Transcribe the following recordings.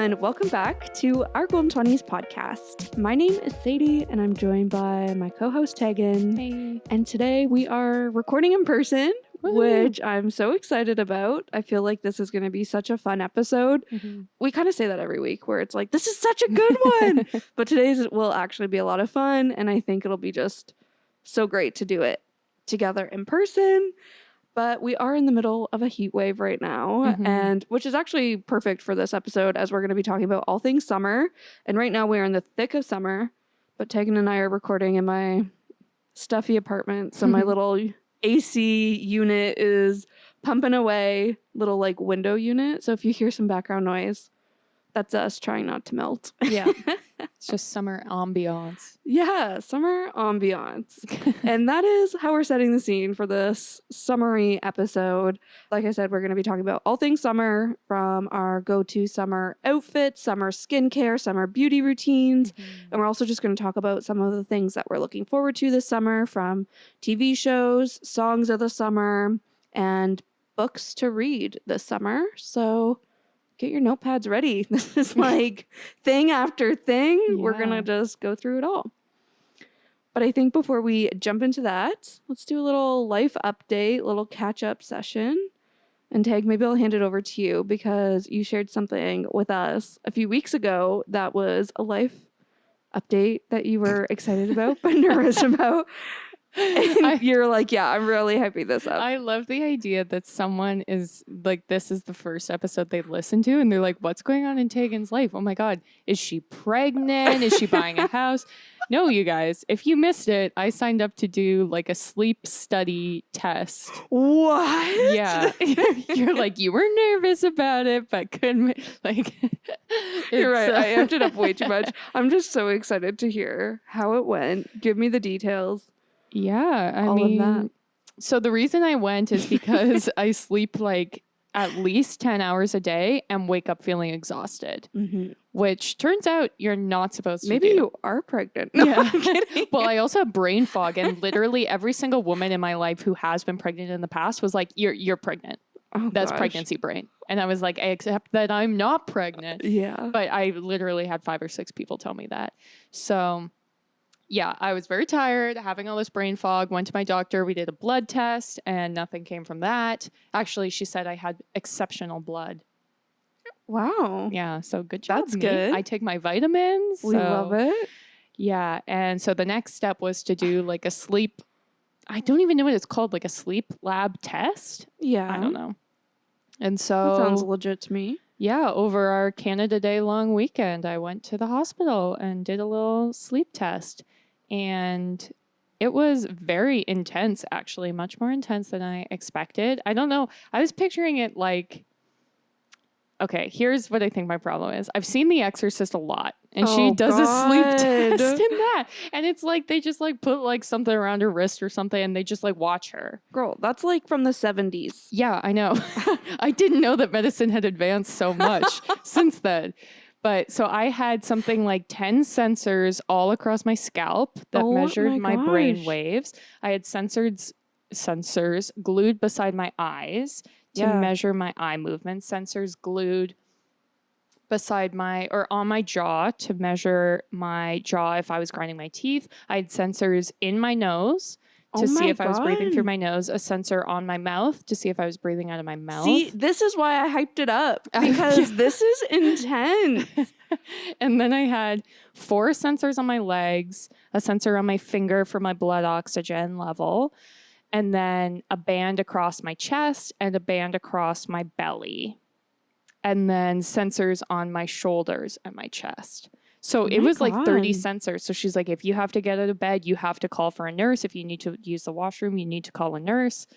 everyone. Welcome back to our Golden 20s podcast. My name is Sadie, and I'm joined by my co-host, Teagan. Hey. And today we are recording in person, which I'm so excited about. I feel like this is going to be such a fun episode. Mm-hmm. We kind of say that every week, where it's like, this is such a good one. But today's will actually be a lot of fun, and I think it'll be just so great to do it together in person. But we are in the middle of a heat wave right now, and which is actually perfect for this episode, as we're going to be talking about all things summer. And right now we are in the thick of summer, but Teagan and I are recording in my stuffy apartment. So my little AC unit is pumping away, little like window unit. So if you hear some background noise, that's us trying not to melt. Yeah. It's just summer ambiance. Yeah, summer ambiance. And that is how we're setting the scene for this summery episode. Like I said, we're going to be talking about all things summer, from our go-to summer outfits, summer skincare, summer beauty routines. And we're also just going to talk about some of the things that we're looking forward to this summer, from TV shows, songs of the summer, and books to read this summer. So get your notepads ready. This is like thing after thing. Yeah. We're going to just go through it all. But I think before we jump into that, let's do a little life update, little catch-up session. And Tag, maybe I'll hand it over to you, because you shared something with us a few weeks ago that was a life update that you were excited about but nervous about. And you're like, yeah, I'm really hyping this up. I love the idea that someone is like, this is the first episode they listen to, and they're like, what's going on in Teagan's life? Oh my God. Is she pregnant? Is she buying a house? No, you guys, if you missed it, I signed up to do like a sleep study test. What? Yeah. You're like, you were nervous about it, but couldn't, like. You're right. I amped it up way too much. I'm just so excited to hear how it went. Give me the details. Yeah, I All mean, of that. So the reason I went is because I sleep like at least 10 hours a day and wake up feeling exhausted, which turns out you're not supposed to Maybe do. you are pregnant. No, Yeah. I'm kidding. Well, I also have brain fog, and literally every single woman in my life who has been pregnant in the past was like, you're pregnant. Oh, That's gosh. pregnancy brain. And I was like, I accept that I'm not pregnant. Yeah. But I literally had 5 or 6 people tell me that. So yeah, I was very tired, having all this brain fog, went to my doctor, we did a blood test, and nothing came from that. Actually, she said I had exceptional blood. Wow. Yeah, so good job. That's me. good. I take my vitamins. We love it. Yeah, and so the next step was to do like a sleep, I don't even know what it's called, like a sleep lab test? Yeah. I don't know. And so That sounds legit to me. yeah, over our Canada Day long weekend, I went to the hospital and did a little sleep test. And it was very intense, actually, much more intense than I expected. I don't know. I was picturing it like, okay, here's what I think my problem is. I've seen The Exorcist a lot, and she does a sleep test in that. And it's like they just like put like something around her wrist or something, and they just like watch her. Girl, that's like from the 70s. Yeah, I know. I didn't know that medicine had advanced so much since then. But so I had something like 10 sensors all across my scalp that measured my brain waves. I had sensors glued beside my eyes to measure my eye movements, sensors glued beside on my jaw to measure my jaw if I was grinding my teeth. I had sensors in my nose to see if I was breathing through my nose, a sensor on my mouth to see if I was breathing out of my mouth. See, this is why I hyped it up, because this is intense. And then I had 4 sensors on my legs, a sensor on my finger for my blood oxygen level, and then a band across my chest and a band across my belly, and then sensors on my shoulders and my chest. So it was like 30 sensors. So she's like, if you have to get out of bed, you have to call for a nurse. If you need to use the washroom, you need to call a nurse.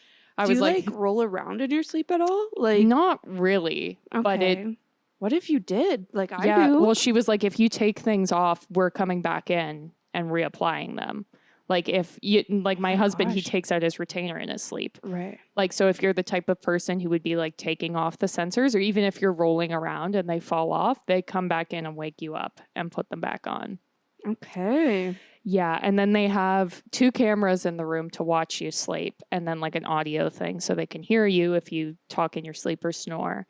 Do you like roll around in your sleep at all? Like, not really. okay. But what if you did? Like I do. Well, she was like, if you take things off, we're coming back in and reapplying them. Like if you, like my husband, he takes out his retainer in his sleep. Right. Like, so if you're the type of person who would be like taking off the sensors, or even if you're rolling around and they fall off, they come back in and wake you up and put them back on. Okay. Yeah. And then they have 2 cameras in the room to watch you sleep, and then like an audio thing so they can hear you if you talk in your sleep or snore.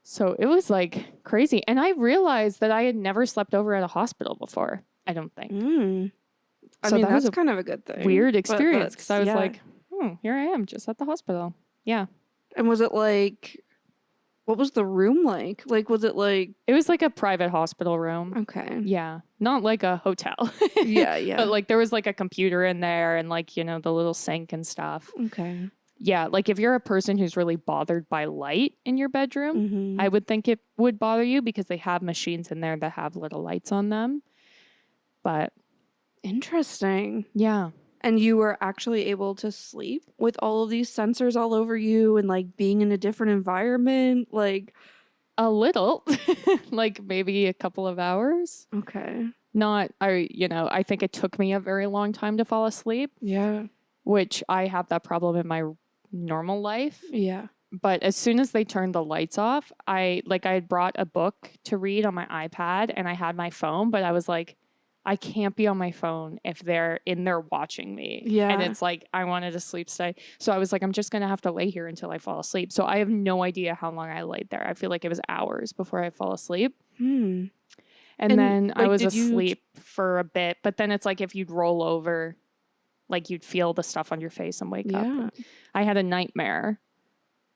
So it was like crazy. And I realized that I had never slept over at a hospital before, I don't think. I So mean, that was that's a kind of a good thing. weird experience because I was yeah. like, here I am just at the hospital. Yeah. And was it like, what was the room like? Like, was it like... It was like a private hospital room. Okay. Yeah. Not like a hotel. Yeah. But like there was like a computer in there and like, you know, the little sink and stuff. Okay. Yeah. Like if you're a person who's really bothered by light in your bedroom, I would think it would bother you because they have machines in there that have little lights on them. But... Interesting. Yeah. And you were actually able to sleep with all of these sensors all over you and like being in a different environment, like... A little, like maybe a couple of hours. Okay. I think it took me a very long time to fall asleep. Yeah. Which I have that problem in my normal life. Yeah. But as soon as they turned the lights off, I had brought a book to read on my iPad and I had my phone, but I was like, I can't be on my phone if they're in there watching me. Yeah. And it's like, I wanted to sleep stay. So I was like, I'm just going to have to lay here until I fall asleep. So I have no idea how long I laid there. I feel like it was hours before I fall asleep. And then like, I was asleep for a bit. But then it's like if you'd roll over, like you'd feel the stuff on your face and wake up. I had a nightmare,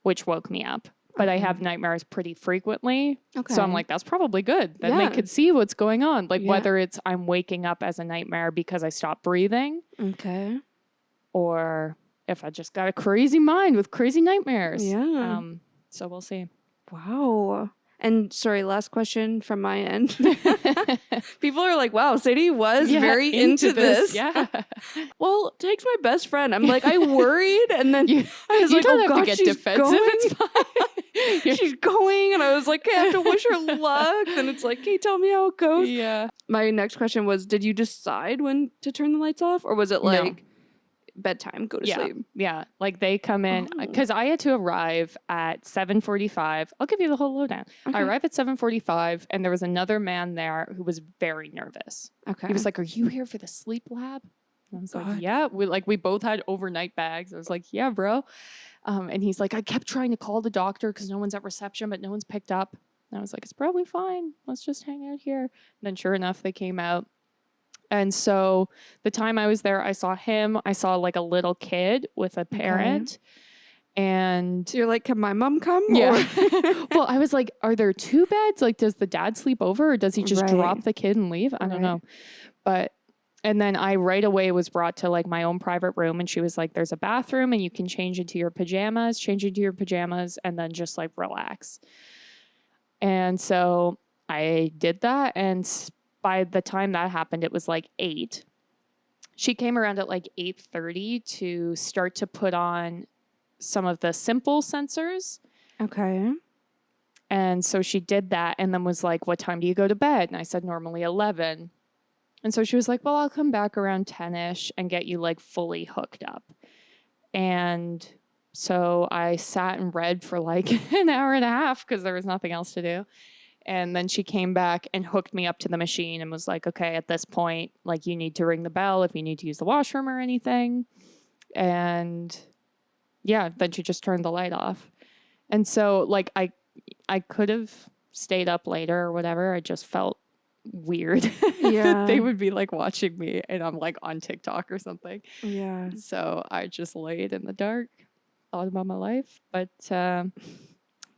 which woke me up. But I have nightmares pretty frequently. Okay. So I'm like, that's probably good. Then they could see what's going on. Like whether it's I'm waking up as a nightmare because I stopped breathing. Okay. Or if I just got a crazy mind with crazy nightmares. Yeah. So we'll see. Wow. And sorry, last question from my end. People are like, wow, Sadie was very into this. Yeah. Well, Teagan's my best friend. I'm like, I worried. And then I was you like, don't oh have God, to get she's defensive. going. It's fine. She's going. And I was like, okay, I have to wish her luck. Then it's like, hey, tell me how it goes. Yeah. My next question was, did you decide when to turn the lights off? Or was it like... bedtime, go to sleep? Yeah. Like they come in because I had to arrive at 7:45. I'll give you the whole lowdown. Okay. I arrived at 7:45 and there was another man there who was very nervous. Okay. He was like, "Are you here for the sleep lab?" And I was like, "Yeah." We both had overnight bags. I was like, "Yeah, bro." And he's like, "I kept trying to call the doctor because no one's at reception, but no one's picked up." And I was like, "It's probably fine. Let's just hang out here." And then sure enough, they came out. And so the time I was there, I saw him. I saw like a little kid with a parent. And you're like, can my mom come? Yeah. Well, I was like, are there two beds? Like, does the dad sleep over or does he just drop the kid and leave? I don't know. And then I right away was brought to like my own private room and she was like, there's a bathroom and you can change into your pajamas, and then just like relax. And so I did that. And by the time that happened, it was like 8. She came around at like 8:30 to start to put on some of the simple sensors. Okay. And so she did that and then was like, what time do you go to bed? And I said, normally 11. And so she was like, well, I'll come back around 10-ish and get you like fully hooked up. And so I sat and read for like an hour and a half because there was nothing else to do. And then she came back and hooked me up to the machine and was like, okay, at this point, like you need to ring the bell if you need to use the washroom or anything. And yeah, then she just turned the light off. And so like I could have stayed up later or whatever. I just felt weird. Yeah. They would be like watching me and I'm like on TikTok or something. Yeah. So I just laid in the dark, thought about my life. But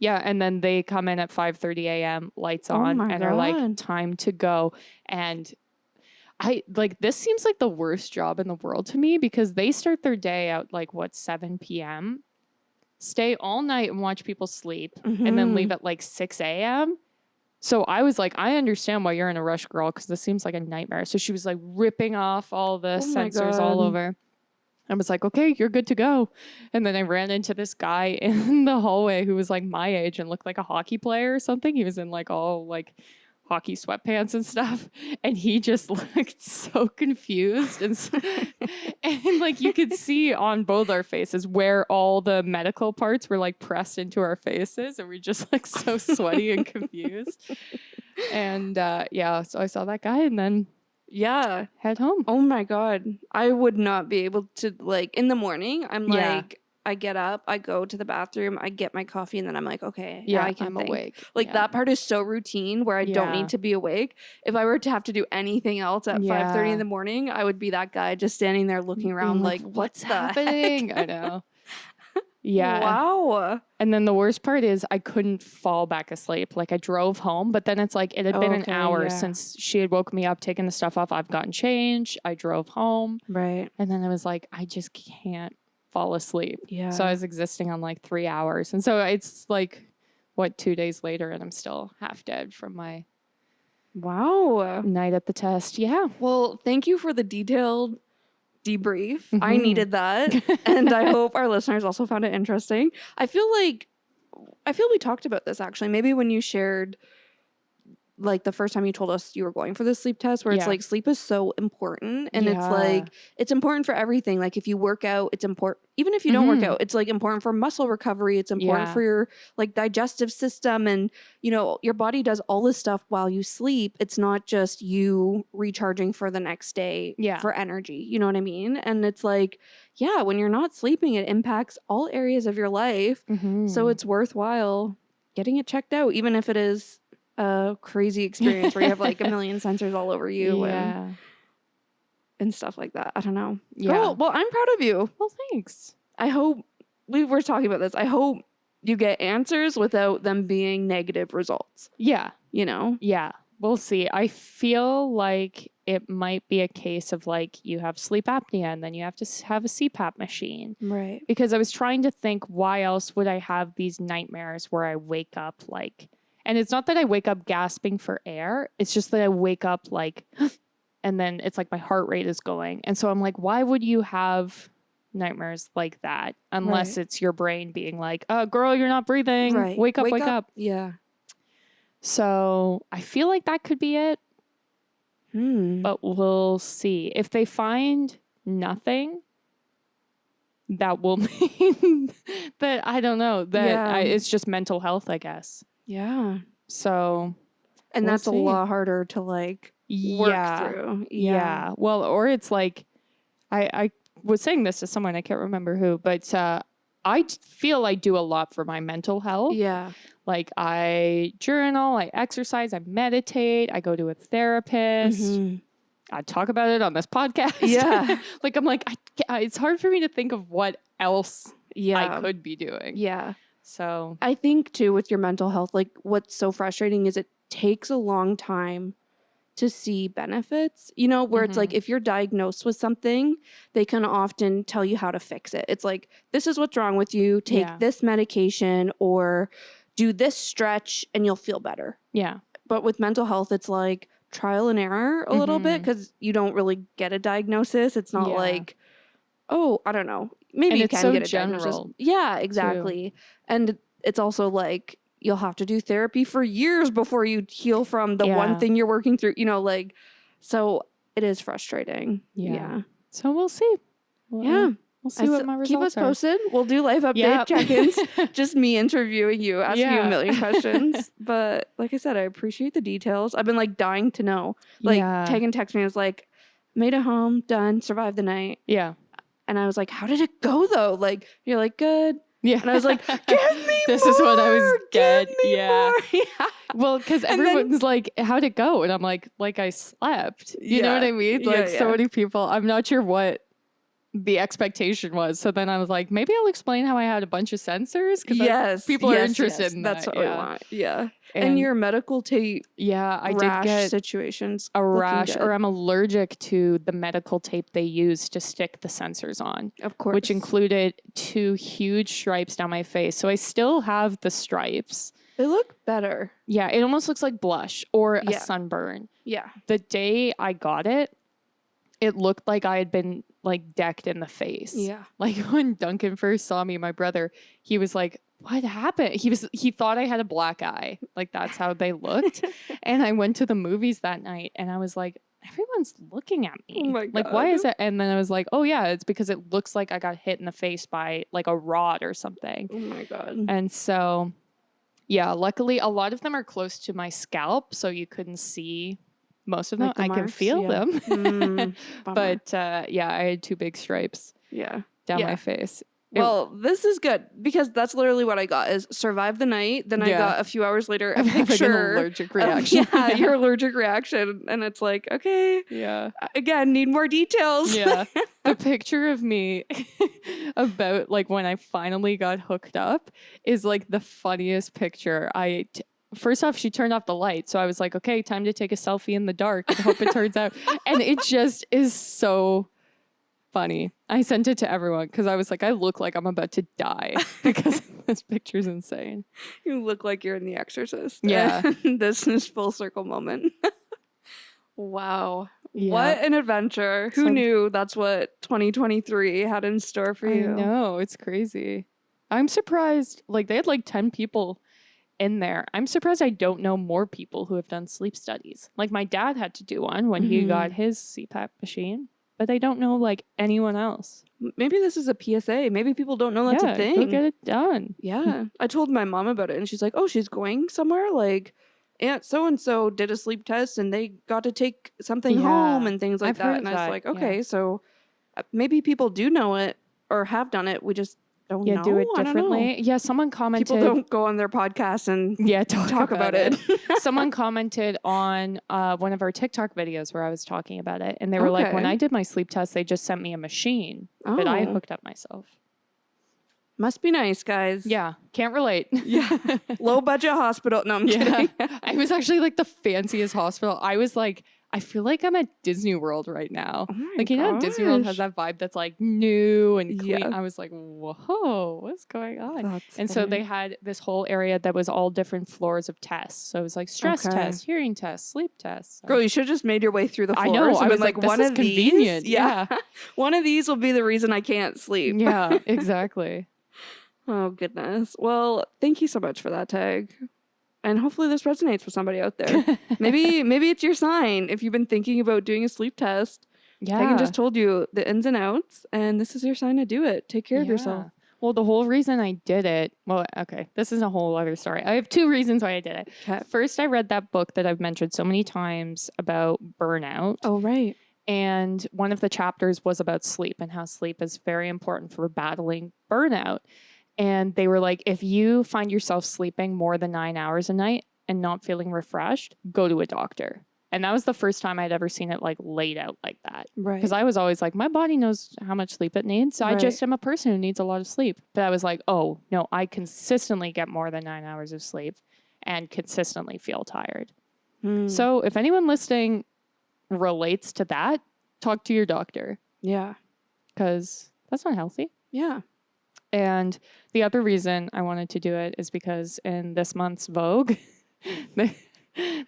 yeah, and then they come in at 5:30 a.m., lights on, and are like, time to go. And I like this seems like the worst job in the world to me because they start their day out like 7 p.m., stay all night and watch people sleep, and then leave at like 6 a.m. So I was like, I understand why you're in a rush, girl, because this seems like a nightmare. So she was like ripping off all the sensors all over. I was like, okay, you're good to go. And then I ran into this guy in the hallway who was like my age and looked like a hockey player or something. He was in like all like hockey sweatpants and stuff. And he just looked so confused. And like you could see on both our faces where all the medical parts were like pressed into our faces. And we just like so sweaty and confused. And yeah, so I saw that guy and then head home. Oh my God. I would not be able to like in the morning. I'm like, I get up, I go to the bathroom, I get my coffee, and then I'm like, okay, Yeah, now I can I'm think. awake. Like Yeah. that part is so routine where I don't Yeah. need to be awake. If I were to have to do anything else at 5:30 in the morning, I would be that guy just standing there looking around like, what's happening? I know. Yeah. Wow. And then the worst part is I couldn't fall back asleep. Like I drove home, but then it's like it had been an hour since she had woken me up, taken the stuff off. I've gotten changed. I drove home. Right. And then I was like, I just can't fall asleep. Yeah. So I was existing on like 3 hours. And so it's like, 2 days later, and I'm still half dead from my night at the test. Yeah. Well, thank you for the detailed debrief. I needed that. And I hope our listeners also found it interesting. I feel we talked about this actually. Maybe when you shared like the first time you told us you were going for the sleep test, where it's like sleep is so important, and it's like it's important for everything. Like if you work out, it's important. Even if you don't work out, it's like important for muscle recovery. It's important for your like digestive system, and you know your body does all this stuff while you sleep. It's not just you recharging for the next day for energy. You know what I mean? And it's like, yeah, when you're not sleeping, it impacts all areas of your life. So it's worthwhile getting it checked out, even if it is a crazy experience where you have like a million sensors all over you and stuff like that. I don't know. Yeah. Girl, well, I'm proud of you. Well, thanks. I hope we were talking about this. I hope you get answers without them being negative results. Yeah. You know? Yeah. We'll see. I feel like it might be a case of like you have sleep apnea and then you have to have a CPAP machine. Right. Because I was trying to think, why else would I have these nightmares where I wake up like, and it's not that I wake up gasping for air. It's just that I wake up like, and then it's like my heart rate is going. And so I'm like, why would you have nightmares like that? Unless it's your brain being like, oh, girl, you're not breathing. Right. Wake up. Yeah. So I feel like that could be it. But we'll see. If they find nothing, that will mean that, I don't know, that it's just mental health, I guess. Yeah. So. And that's a lot harder to like work through. Yeah. Well, or it's like, I was saying this to someone, I can't remember who, but I feel I do a lot for my mental health. Yeah. Like I journal, I exercise, I meditate, I go to a therapist. I talk about it on this podcast. Yeah. Like I'm like, it's hard for me to think of what else I could be doing. Yeah. So I think too with your mental health, like what's so frustrating is it takes a long time to see benefits, you know, where it's like if you're diagnosed with something, they can often tell you how to fix it. It's like, this is what's wrong with you. Take this medication or do this stretch and you'll feel better. Yeah. But with mental health, it's like trial and error a little bit because you don't really get a diagnosis. It's not like, oh, I don't know. Maybe and you it's can so get a general, diagnosis. Yeah, exactly. Too. And it's also like you'll have to do therapy for years before you heal from the one thing you're working through, you know, like, so it is frustrating. Yeah. So we'll see. We'll see what my results keep us posted. We'll do life update check-ins. Just me interviewing you, asking you a million questions. But like I said, I appreciate the details. I've been like dying to know. Like Teagan texted me, I was like, made it home, done, survived the night. Yeah. And I was like, how did it go though? Like, you're like, good. Yeah. And I was like, give me this more. Is what I was good. Yeah. Well, because everyone's like, how'd it go? And I'm like I slept. You know what I mean? Like so many people, I'm not sure what the expectation was. So then I was like, maybe I'll explain how I had a bunch of sensors. Because people are interested in that. That's what we want. Yeah. And your medical tape. Yeah, I rash did get situations. A rash, or I'm allergic to the medical tape they use to stick the sensors on. Of course. Which included 2 huge stripes down my face. So I still have the stripes. They look better. Yeah, it almost looks like blush or a sunburn. Yeah. The day I got it, it looked like I had been like decked in the face. Yeah. Like when Duncan first saw me, my brother, he was like, what happened? He thought I had a black eye. Like that's how they looked. And I went to the movies that night and I was like, everyone's looking at me. Oh my God. Like, why is that? And then I was like, oh yeah, it's because it looks like I got hit in the face by like a rod or something. Oh my God. And so, yeah, luckily a lot of them are close to my scalp. So you couldn't see most of them. Like I can feel them. Bummer. But yeah, I had 2 big stripes down my face. Well, this is good because that's literally what I got is survive the night. Then I got a few hours later a picture. An allergic reaction. Your allergic reaction. And it's like, okay. Yeah. Again, need more details. Yeah. The picture of me about like when I finally got hooked up is like the funniest picture. First off, she turned off the light. So I was like, okay, time to take a selfie in the dark and hope it turns out. And it just is so funny. I sent it to everyone because I was like, I look like I'm about to die because this picture's insane. You look like you're in The Exorcist. Yeah. This is full circle moment. Wow. Yeah. What an adventure. Who knew that's what 2023 had in store for you? I know. It's crazy. I'm surprised. Like, they had like 10 people in there. I'm surprised I don't know more people who have done sleep studies. Like, my dad had to do one when he got his CPAP machine. But I don't know like anyone else. Maybe this is a PSA. Maybe people don't know that's a thing. Go get it done. Yeah. I told my mom about it and she's like, oh, she's going somewhere? Like, Aunt so-and-so did a sleep test and they got to take something home and things like that. And I was like, okay, so maybe people do know it or have done it. We just don't know. Do it differently. Yeah, someone commented. People don't go on their podcast and talk about it. Someone commented on one of our TikTok videos where I was talking about it. And they were like, when I did my sleep test, they just sent me a machine, but I hooked up myself. Must be nice, guys. Yeah. Can't relate. Yeah. Low budget hospital. No, I'm kidding. I was actually like the fanciest hospital. I was like, I feel like I'm at Disney World right now. Oh like, you know, Disney World has that vibe that's like new and clean. I was like, whoa, what's going on? So they had this whole area that was all different floors of tests. So it was like stress test, hearing test, sleep test. Girl, you should just made your way through the floors. I know. I was like, one is of convenient. These, yeah. One of these will be the reason I can't sleep. Yeah, exactly. Oh, goodness. Well, thank you so much for that, Tag. And hopefully this resonates with somebody out there. Maybe it's your sign if you've been thinking about doing a sleep test. Yeah. Teagan just told you the ins and outs, and this is your sign to do it. Take care of yourself. Well, the whole reason I did it, this is a whole other story. I have 2 reasons why I did it. Okay. First, I read that book that I've mentioned so many times about burnout. Oh, right. And one of the chapters was about sleep and how sleep is very important for battling burnout. And they were like, if you find yourself sleeping more than 9 hours a night and not feeling refreshed, go to a doctor. And that was the first time I'd ever seen it like laid out like that. Right. Because I was always like, my body knows how much sleep it needs. I just am a person who needs a lot of sleep. But I was like, oh, no, I consistently get more than 9 hours of sleep and consistently feel tired. So if anyone listening relates to that, talk to your doctor. Yeah. Because that's not healthy. Yeah. And the other reason I wanted to do it is because in this month's Vogue, they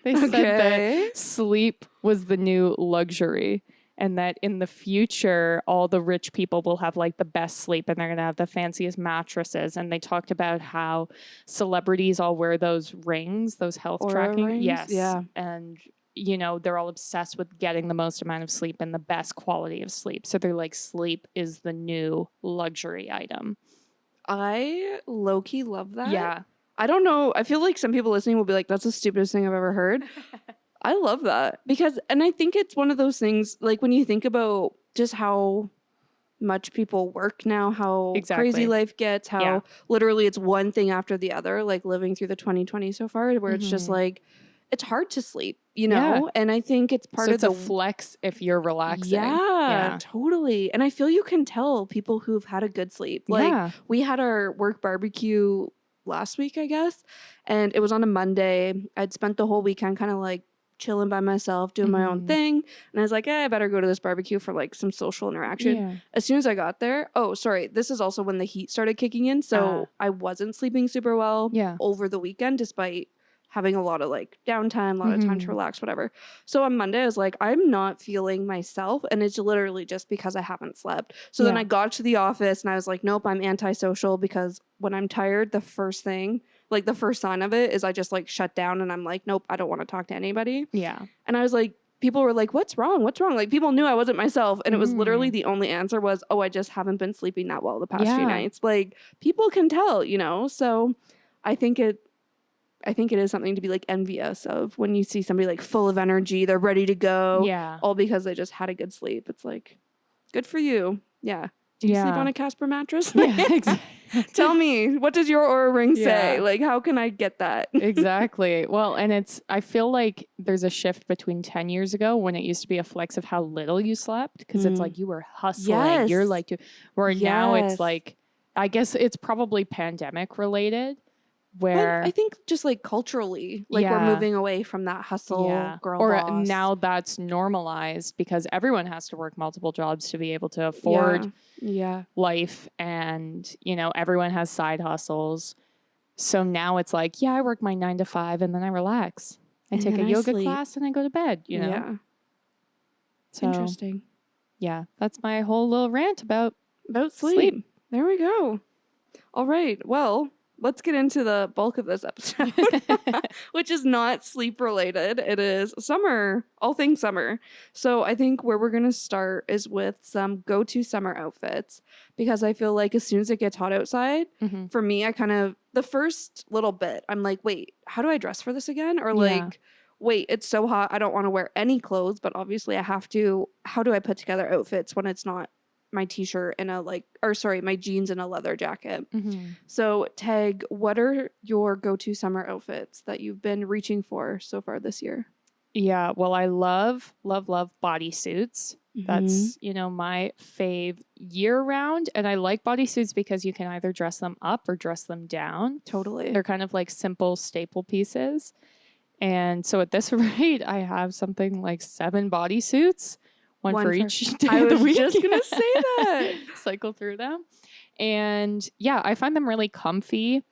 said that sleep was the new luxury and that in the future, all the rich people will have like the best sleep and they're going to have the fanciest mattresses. And they talked about how celebrities all wear those rings, those health tracking rings? Yes. Yeah. And you know, they're all obsessed with getting the most amount of sleep and the best quality of sleep. So they're like, sleep is the new luxury item. I low-key love that. Yeah. I don't know. I feel like some people listening will be like, that's the stupidest thing I've ever heard. I love that because, and I think it's one of those things, like when you think about just how much people work now, how crazy life gets, how literally it's one thing after the other, like living through the 2020 so far, where it's just like, it's hard to sleep, you know? And I think it's part of the flex if you're relaxing. Yeah, totally. And I feel you can tell people who've had a good sleep. Like we had our work barbecue last week, I guess, and it was on a Monday. I'd spent the whole weekend kind of like chilling by myself, doing my own thing. And I was like, I better go to this barbecue for like some social interaction. Yeah. As soon as I got there, this is also when the heat started kicking in. So I wasn't sleeping super well over the weekend, despite having a lot of like downtime, a lot of time to relax, whatever. So on Monday, I was like, I'm not feeling myself. And it's literally just because I haven't slept. So then I got to the office and I was like, nope, I'm antisocial because when I'm tired, the first thing, like the first sign of it is I just like shut down and I'm like, nope, I don't want to talk to anybody. Yeah. And I was like, people were like, what's wrong? What's wrong? Like people knew I wasn't myself. And it was literally the only answer was, I just haven't been sleeping that well the past few nights. Like people can tell, you know? So I think it is something to be like envious of when you see somebody like full of energy, they're ready to go. Yeah. All because they just had a good sleep. It's like, good for you. Yeah. Do you sleep on a Casper mattress? Yeah, exactly. Tell me, what does your Aura ring say? Yeah. Like, how can I get that? Exactly. Well, and I feel like there's a shift between 10 years ago when it used to be a flex of how little you slept because it's like you were hustling. Yes. You're like, where now it's Yes. like, I guess it's probably pandemic related where I think just like culturally, like we're moving away from that hustle girl or boss. now that's normalized because everyone has to work multiple jobs to be able to afford life, and you know everyone has side hustles. So now it's like, yeah, I work my 9 to 5 and then I relax. I take a yoga class and I go to bed, you know? Yeah. So, interesting. Yeah, that's my whole little rant about sleep. There we go. All right. Well, let's get into the bulk of this episode, which is not sleep related. It is summer, all things summer. So I think where we're going to start is with some go-to summer outfits, because I feel like as soon as it gets hot outside, for me, I kind of, the first little bit, I'm like, wait, how do I dress for this again? Or like, wait, it's so hot, I don't want to wear any clothes, but obviously I have to. How do I put together outfits when it's not my t-shirt and my jeans and a leather jacket? So Tag, what are your go-to summer outfits that you've been reaching for so far this year? Yeah, well, I love bodysuits. That's, you know, my fave year round. And I like bodysuits because you can either dress them up or dress them down. Totally. They're kind of like simple staple pieces. And so at this rate, I have something like 7 bodysuits. One for each day of the week. I was just going to say that. Cycle through them. And yeah, I find them really comfy.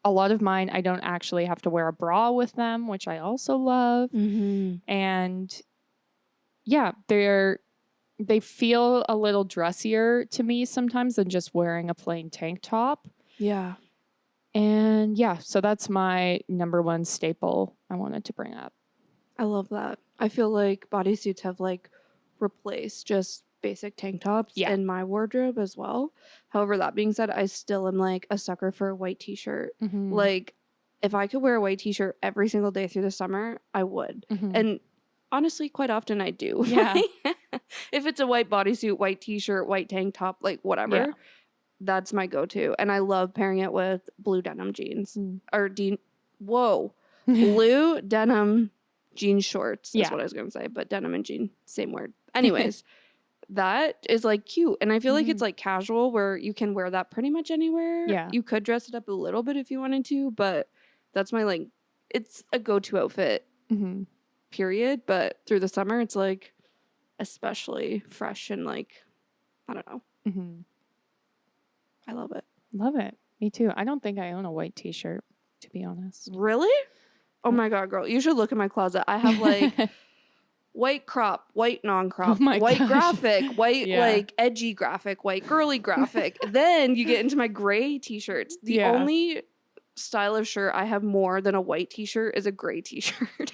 A lot of mine, I don't actually have to wear a bra with them, which I also love. And yeah, they feel a little dressier to me sometimes than just wearing a plain tank top. Yeah. And yeah, so that's my number one staple I wanted to bring up. I love that. I feel like bodysuits have like replaced just basic tank tops in my wardrobe as well. However, that being said, I still am like a sucker for a white t-shirt. Like if I could wear a white t-shirt every single day through the summer, I would. And honestly, quite often I do. Yeah. If it's a white bodysuit, white t-shirt, white tank top, like whatever, that's my go-to. And I love pairing it with blue denim jeans blue denim jean shorts is what I was going to say, but denim and jean, same word. Anyways, that is like cute. And I feel like it's like casual where you can wear that pretty much anywhere. Yeah. You could dress it up a little bit if you wanted to, but that's my like, it's a go-to outfit, period. But through the summer, it's like especially fresh and like, I don't know. I love it. Love it. Me too. I don't think I own a white t-shirt, to be honest. Really? Oh my God, girl. You should look in my closet. I have like white crop, white non-crop, white graphic, white like edgy graphic, white girly graphic. Then you get into my gray t-shirts. The only style of shirt I have more than a white t-shirt is a gray t-shirt.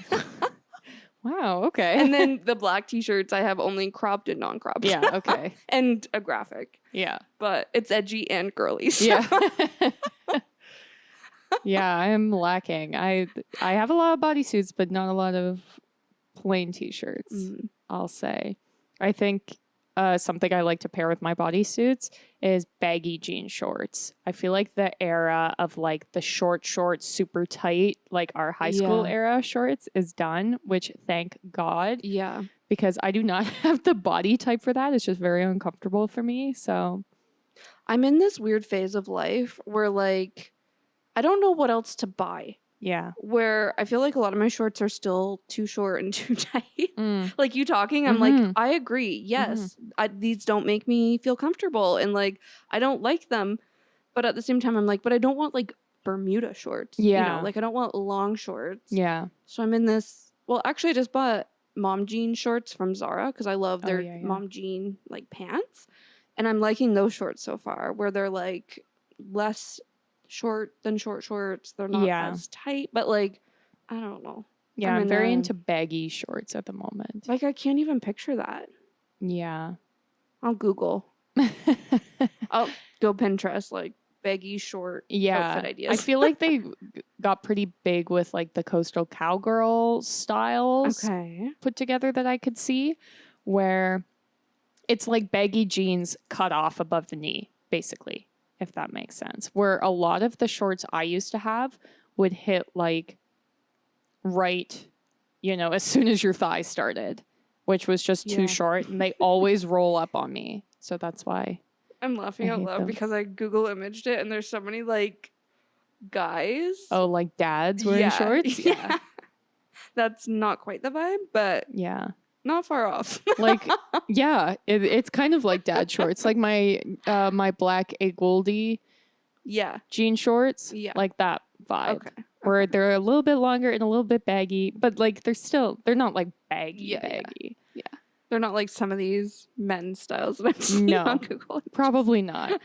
Wow, okay. And then the black t-shirts I have only cropped and non-cropped. Yeah, okay. And a graphic. Yeah. But it's edgy and girly. So. Yeah. Yeah, I am lacking. I have a lot of bodysuits, but not a lot of plain t-shirts, I'll say. I think something I like to pair with my bodysuits is baggy jean shorts. I feel like the era of like the short shorts, super tight, like our high school era shorts is done, which thank God. Yeah. Because I do not have the body type for that. It's just very uncomfortable for me. So I'm in this weird phase of life where like I don't know what else to buy. Yeah. Where I feel like a lot of my shorts are still too short and too tight. Like you talking, I'm like, I agree. Yes, these don't make me feel comfortable. And like, I don't like them. But at the same time, I'm like, but I don't want like Bermuda shorts. Yeah. You know, like I don't want long shorts. Yeah. So I'm in this, well, actually I just bought mom jean shorts from Zara because I love their mom jean like pants. And I'm liking those shorts so far where they're like less short than short shorts. They're not as tight, but like I don't know. Yeah, I'm very into baggy shorts at the moment. Like I can't even picture that. Yeah. I'll Google. I'll go Pinterest like baggy short outfit ideas. I feel like they got pretty big with like the coastal cowgirl styles put together that I could see, where It's like baggy jeans cut off above the knee, basically, if that makes sense. Where a lot of the shorts I used to have would hit like right, as soon as your thigh started, which was just too short, and they always roll up on me. So that's why I'm laughing out loud because I Google imaged it and there's so many like guys. Oh, like dads wearing shorts? Yeah. That's not quite the vibe, but yeah. Not far off. Like, yeah, it's kind of like dad shorts. Like my my black A Goldie jean shorts. Yeah. Like that vibe. Okay. Where they're a little bit longer and a little bit baggy, but like they're not like baggy. Yeah. They're not like some of these men's styles that I've seen on Google. Probably not.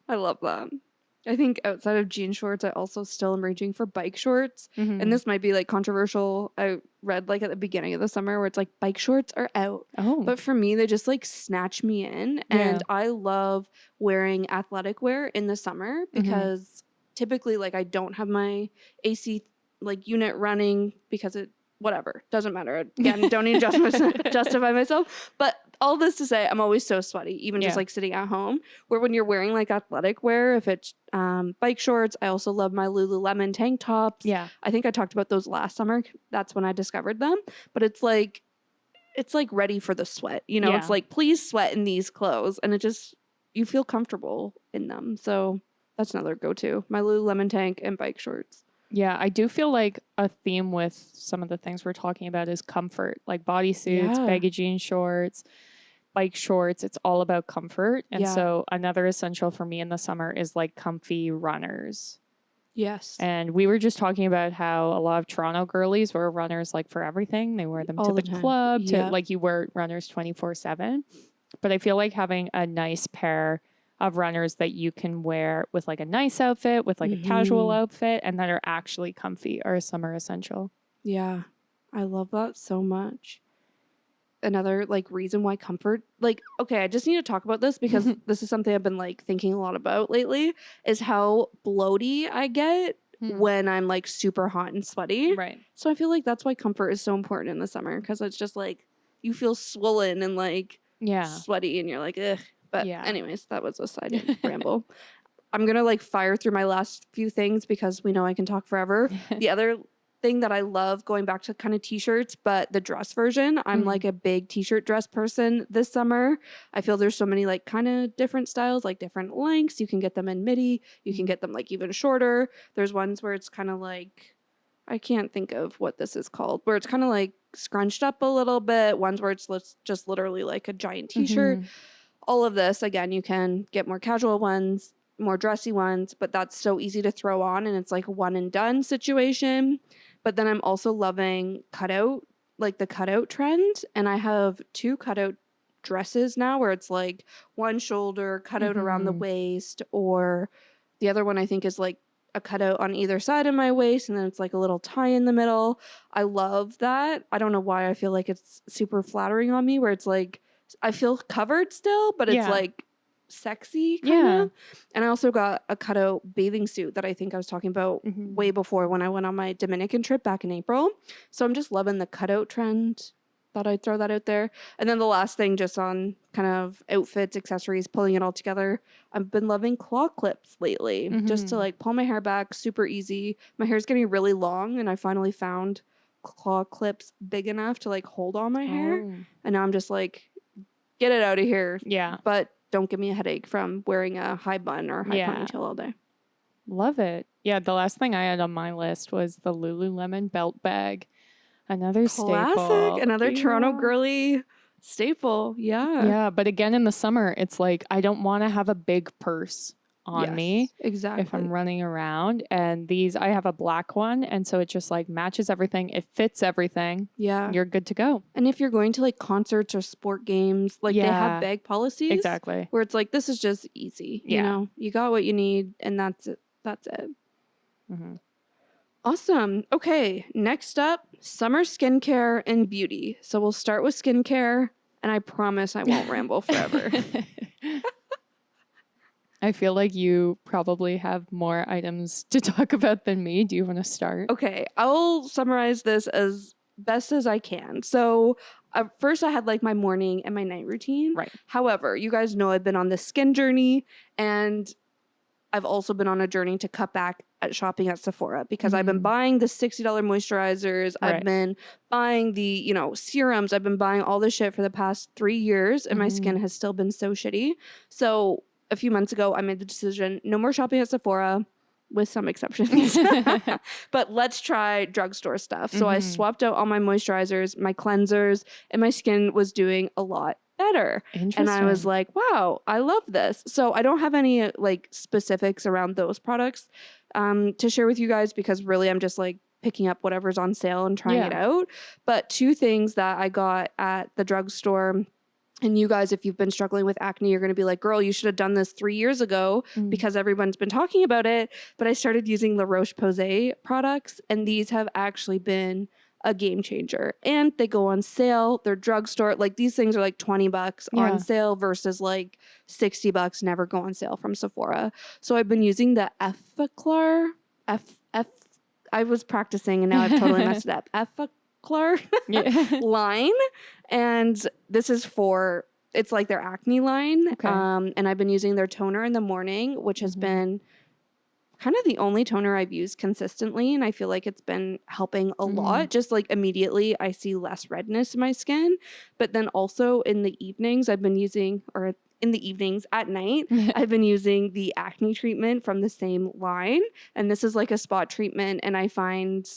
I love them. I think outside of jean shorts, I also still am reaching for bike shorts. Mm-hmm. And this might be like controversial. I read like at the beginning of the summer where it's like bike shorts are out. Oh. But for me, they just like snatch me in. Yeah. And I love wearing athletic wear in the summer because typically like I don't have my AC like unit running because it whatever. Doesn't matter. Again, don't need to justify myself. But all this to say, I'm always so sweaty, even just like sitting at home. Where when you're wearing like athletic wear, if it's bike shorts, I also love my Lululemon tank tops. Yeah. I think I talked about those last summer. That's when I discovered them. But it's like ready for the sweat. It's like, please sweat in these clothes. And it just, you feel comfortable in them. So that's another go-to. My Lululemon tank and bike shorts. Yeah, I do feel like a theme with some of the things we're talking about is comfort, like bodysuits, baggy jean shorts, bike shorts. It's all about comfort. And so another essential for me in the summer is like comfy runners. Yes. And we were just talking about how a lot of Toronto girlies wear runners like for everything. They wear them all to the club, to like you wear runners 24/7. But I feel like having a nice pair of runners that you can wear with like a nice outfit, with like a casual outfit, and that are actually comfy are a summer essential. Yeah, I love that so much. Another like reason why comfort, like, okay, I just need to talk about this because this is something I've been like thinking a lot about lately, is how bloaty I get when I'm like super hot and sweaty. Right. So I feel like that's why comfort is so important in the summer, because it's just like you feel swollen and like sweaty and you're like, ugh. But anyways, that was a side ramble. I'm going to like fire through my last few things because we know I can talk forever. The other thing that I love, going back to kind of t-shirts, but the dress version, I'm like a big t-shirt dress person this summer. I feel there's so many like kind of different styles, like different lengths. You can get them in midi. You can get them like even shorter. There's ones where it's kind of like, I can't think of what this is called, where it's kind of like scrunched up a little bit. Ones where it's just literally like a giant t-shirt. All of this, again, you can get more casual ones, more dressy ones, but that's so easy to throw on and it's like a one and done situation. But then I'm also loving cutout, like the cutout trend. And I have 2 cutout dresses now where it's like one shoulder cutout around the waist, or the other one I think is like a cutout on either side of my waist, and then it's like a little tie in the middle. I love that. I don't know why I feel like it's super flattering on me, where it's like I feel covered still, but it's like sexy kind of. And I also got a cutout bathing suit that I think I was talking about way before when I went on my Dominican trip back in April. So I'm just loving the cutout trend. Thought I'd throw that out there. And then the last thing, just on kind of outfits, accessories, pulling it all together. I've been loving claw clips lately, just to like pull my hair back, super easy. My hair's getting really long, and I finally found claw clips big enough to like hold all my hair. And now I'm just like, get it out of here. Yeah. But don't give me a headache from wearing a high bun or high ponytail all day. Love it. Yeah, the last thing I had on my list was the Lululemon belt bag. Another staple. Another Toronto girly staple. Yeah. Yeah, but again, in the summer, it's like I don't want to have a big purse on me if I'm running around. And these, I have a black one, and so it just like matches everything. It fits everything. Yeah. You're good to go. And if you're going to like concerts or sport games, like they have bag policies. Exactly. Where it's like, this is just easy. You know, you got what you need, and that's it. That's it. Awesome. Okay. Next up, summer skincare and beauty. So we'll start with skincare, and I promise I won't ramble forever. I feel like you probably have more items to talk about than me. Do you want to start? Okay, I'll summarize this as best as I can. So at first I had like my morning and my night routine. Right. However, you guys know I've been on this skin journey, and I've also been on a journey to cut back at shopping at Sephora because I've been buying the $60 moisturizers. I've been buying the, serums. I've been buying all this shit for the past 3 years, and my skin has still been so shitty. So a few months ago, I made the decision, no more shopping at Sephora, with some exceptions. But let's try drugstore stuff. So I swapped out all my moisturizers, my cleansers, and my skin was doing a lot better. And I was like, wow, I love this. So I don't have any like specifics around those products to share with you guys, because really I'm just like picking up whatever's on sale and trying it out. But 2 things that I got at the drugstore, and you guys, if you've been struggling with acne, you're going to be like, girl, you should have done this 3 years ago because everyone's been talking about it. But I started using La Roche-Posay products, and these have actually been a game changer. And they go on sale. They're drugstore. Like, these things are like $20 on sale versus like $60 never go on sale from Sephora. So I've been using the Effaclar. I was practicing and now I've totally messed it up. Effaclar line. And this is it's like their acne line. Okay. And I've been using their toner in the morning, which has been kind of the only toner I've used consistently, and I feel like it's been helping a lot. Just like immediately I see less redness in my skin. But then also in the evenings at night, I've been using the acne treatment from the same line, and this is like a spot treatment, and I find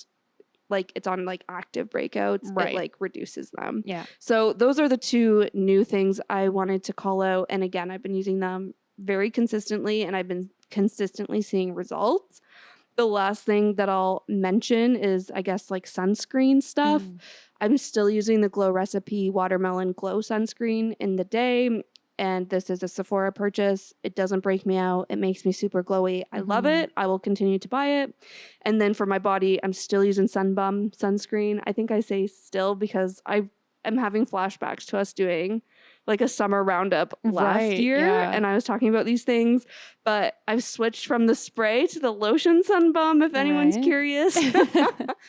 like it's on like active breakouts, it like reduces them. Yeah. So those are the 2 new things I wanted to call out, and again, I've been using them very consistently, and I've been consistently seeing results. The last thing that I'll mention is, I guess, like sunscreen stuff. I'm still using the Glow Recipe Watermelon Glow sunscreen in the day, and this is a Sephora purchase. It doesn't break me out. It makes me super glowy. I love it. I will continue to buy it. And then for my body, I'm still using Sunbum sunscreen. I think I say still because I am having flashbacks to us doing like a summer roundup last year. And I was talking about these things, but I've switched from the spray to the lotion Sunbum, if anyone's curious.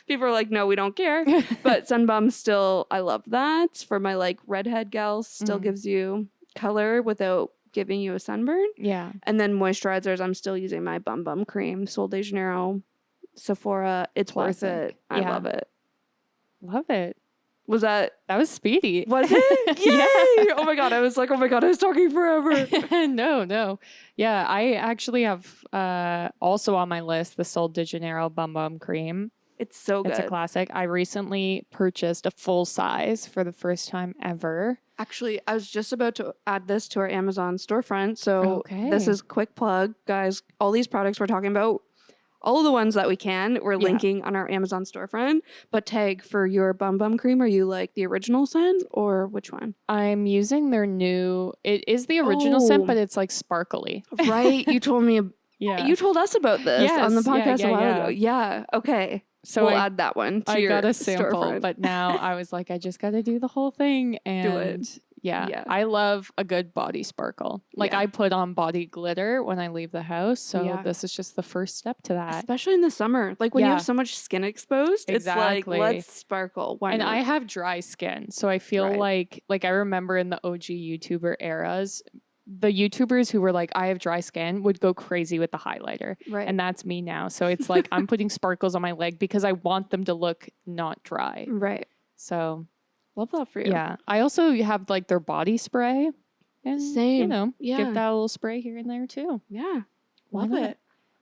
People are like, no, we don't care. But Sunbum still, I love that. For my like redhead gals, still gives you color without giving you a sunburn. Yeah. And then moisturizers, I'm still using my Bum Bum cream, Sol de Janeiro, Sephora. It's worth it. I love it. Love it. That was speedy. Was it? Yay! Oh my God. I was like, oh my God, I was talking forever. No. Yeah, I actually have also on my list the Sol de Janeiro Bum Bum cream. It's so good. It's a classic. I recently purchased a full size for the first time ever. Actually, I was just about to add this to our Amazon storefront. So this is quick plug, guys. All these products we're talking about, all of the ones that we can, we're linking on our Amazon storefront. But Tag, for your Bum Bum cream, are you like the original scent or which one? I'm using their new, it is the original scent, but it's like sparkly. Right. You told me. You told us about this on the podcast a while ago. Yeah. Okay. So we'll add that one to your storefront. I got a sample, but now I was like, I just got to do the whole thing. And do it. Yeah. I love a good body sparkle. Like I put on body glitter when I leave the house. So this is just the first step to that. Especially in the summer. Like when you have so much skin exposed, it's like, let's sparkle. Why not? I have dry skin. So I feel like I remember in the OG YouTuber eras, the YouTubers who were like, I have dry skin would go crazy with the highlighter. Right. And that's me now. So it's like I'm putting sparkles on my leg because I want them to look not dry. Right. So love that for you. Yeah. I also have like their body spray. And, same. Give that a little spray here and there too. Yeah. Love it.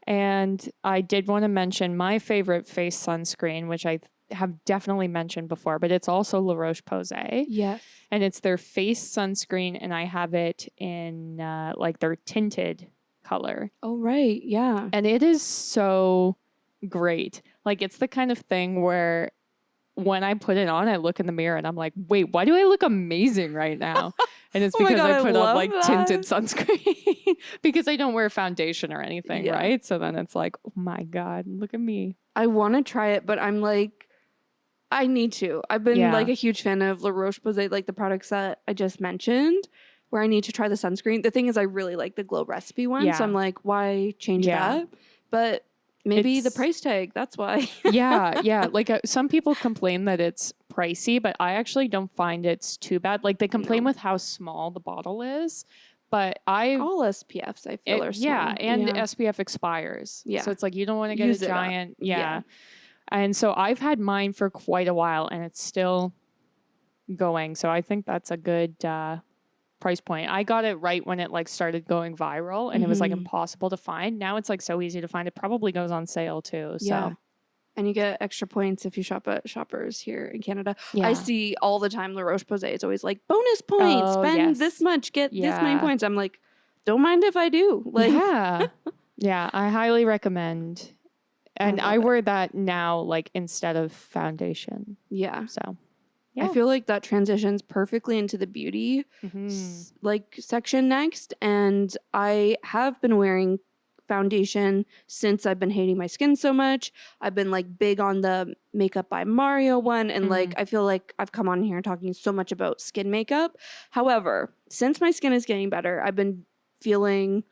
And I did want to mention my favorite face sunscreen, which I have definitely mentioned before, but it's also La Roche-Posay. Yes. And it's their face sunscreen, and I have it in like their tinted color. Oh, right. Yeah. And it is so great. Like, it's the kind of thing where when I put it on, I look in the mirror and I'm like, wait, why do I look amazing right now? And it's because I put on like tinted sunscreen because I don't wear foundation or anything, right? So then it's like, oh my God, look at me. I want to try it, but I'm like, I need to. I've been like a huge fan of La Roche-Posay, like the products that I just mentioned, where I need to try the sunscreen. The thing is, I really like the Glow Recipe one. So I'm like, why change that? But Maybe the price tag. That's why. Yeah. Like some people complain that it's pricey, but I actually don't find it's too bad. Like they complain with how small the bottle is, but all SPFs I feel are small. Yeah, and SPF expires. Yeah. So it's like you don't want to get a giant. Yeah. And so I've had mine for quite a while and it's still going. So I think that's a good price point. I got it right when it like started going viral and it was like impossible to find. Now it's like so easy to find. It probably goes on sale too. So. Yeah. And you get extra points if you shop at Shoppers here in Canada. Yeah. I see all the time La Roche-Posay is always like, bonus points, spend this much, get this many points. I'm like, don't mind if I do. Like, yeah, I highly recommend. And I wear that now like instead of foundation. Yeah. So I feel like that transitions perfectly into the beauty like section next. And I have been wearing foundation since I've been hating my skin so much. I've been like big on the Makeup by Mario one, and like I feel like I've come on here talking so much about skin makeup. However, since my skin is getting better, I've been feeling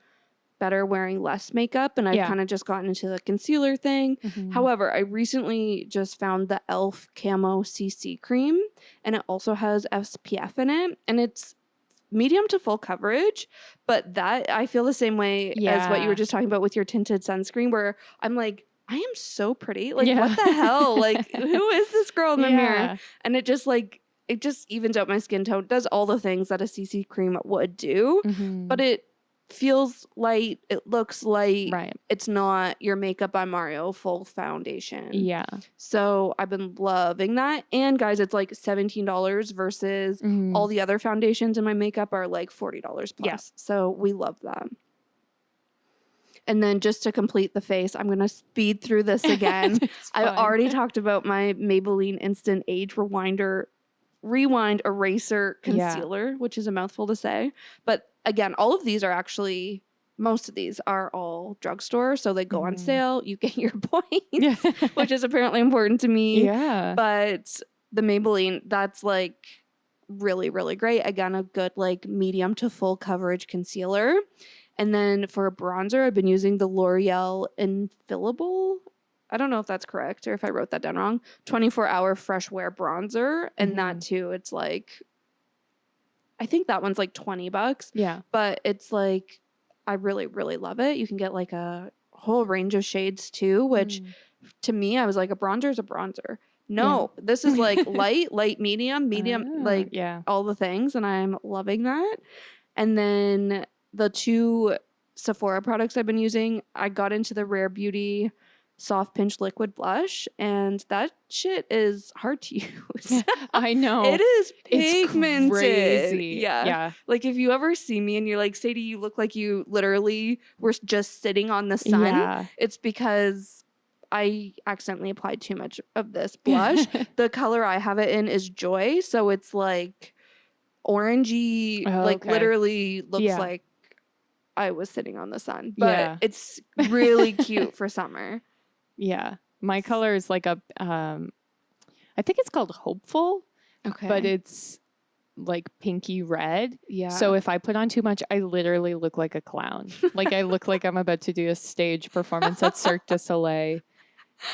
better wearing less makeup, and I've kind of just gotten into the concealer thing. However, I recently just found the e.l.f. Camo CC cream, and it also has SPF in it, and it's medium to full coverage, but that I feel the same way as what you were just talking about with your tinted sunscreen, where I'm like, I am so pretty. Like, what the hell? Like, who is this girl in the mirror? And it just evens out my skin tone, does all the things that a CC cream would do, but it feels light, it looks light, it's not your Makeup by Mario full foundation. So I've been loving that. And guys, it's like $17 versus all the other foundations in my makeup are like $40 plus. So we love that. And then just to complete the face, I'm gonna speed through this again. I already talked about my Maybelline Instant Age Rewind Eraser Concealer, which is a mouthful to say, but again, all of these are actually, most of these are all drugstore, so they go on sale. You get your points, which is apparently important to me. But the Maybelline, that's like really, really great. Again, a good like medium to full coverage concealer. And then for a bronzer, I've been using the L'Oreal Infallible. I don't know if that's correct or if I wrote that down wrong. 24-hour fresh wear bronzer. And that too, it's like, I think that one's like $20. But it's like, I really, really love it. You can get like a whole range of shades too, which to me, I was like, a bronzer is a bronzer. No, this is like light, medium, like all the things. And I'm loving that. And then the two Sephora products I've been using, I got into the Rare Beauty Soft Pinch Liquid Blush, and that shit is hard to use. I know. It is pigmented. It's crazy. Yeah. Like if you ever see me and you're like, Sadie, you look like you literally were just sitting on the sun. It's because I accidentally applied too much of this blush. The color I have it in is Joy, so it's like orangey, literally looks like I was sitting on the sun. But it's really cute for summer. Yeah. My color is like a, I think it's called Hopeful. Okay. But it's like pinky red. Yeah. So if I put on too much, I literally look like a clown. Like I look like I'm about to do a stage performance at Cirque du Soleil.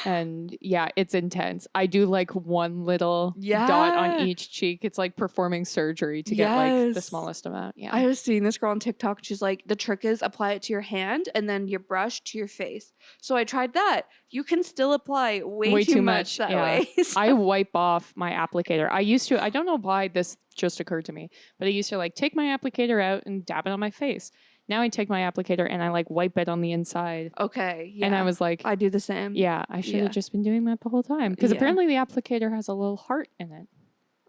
And it's intense. I do like one little dot on each cheek. It's like performing surgery to get like the smallest amount. Yeah. I was seeing this girl on TikTok. She's like, the trick is apply it to your hand and then your brush to your face. So I tried that. You can still apply way too much that way. So. I wipe off my applicator. I don't know why this just occurred to me, but I used to like take my applicator out and dab it on my face. Now I take my applicator and I like wipe it on the inside. Okay. Yeah. And I was like, I do the same. Yeah, I should have just been doing that the whole time. Because apparently the applicator has a little heart in it.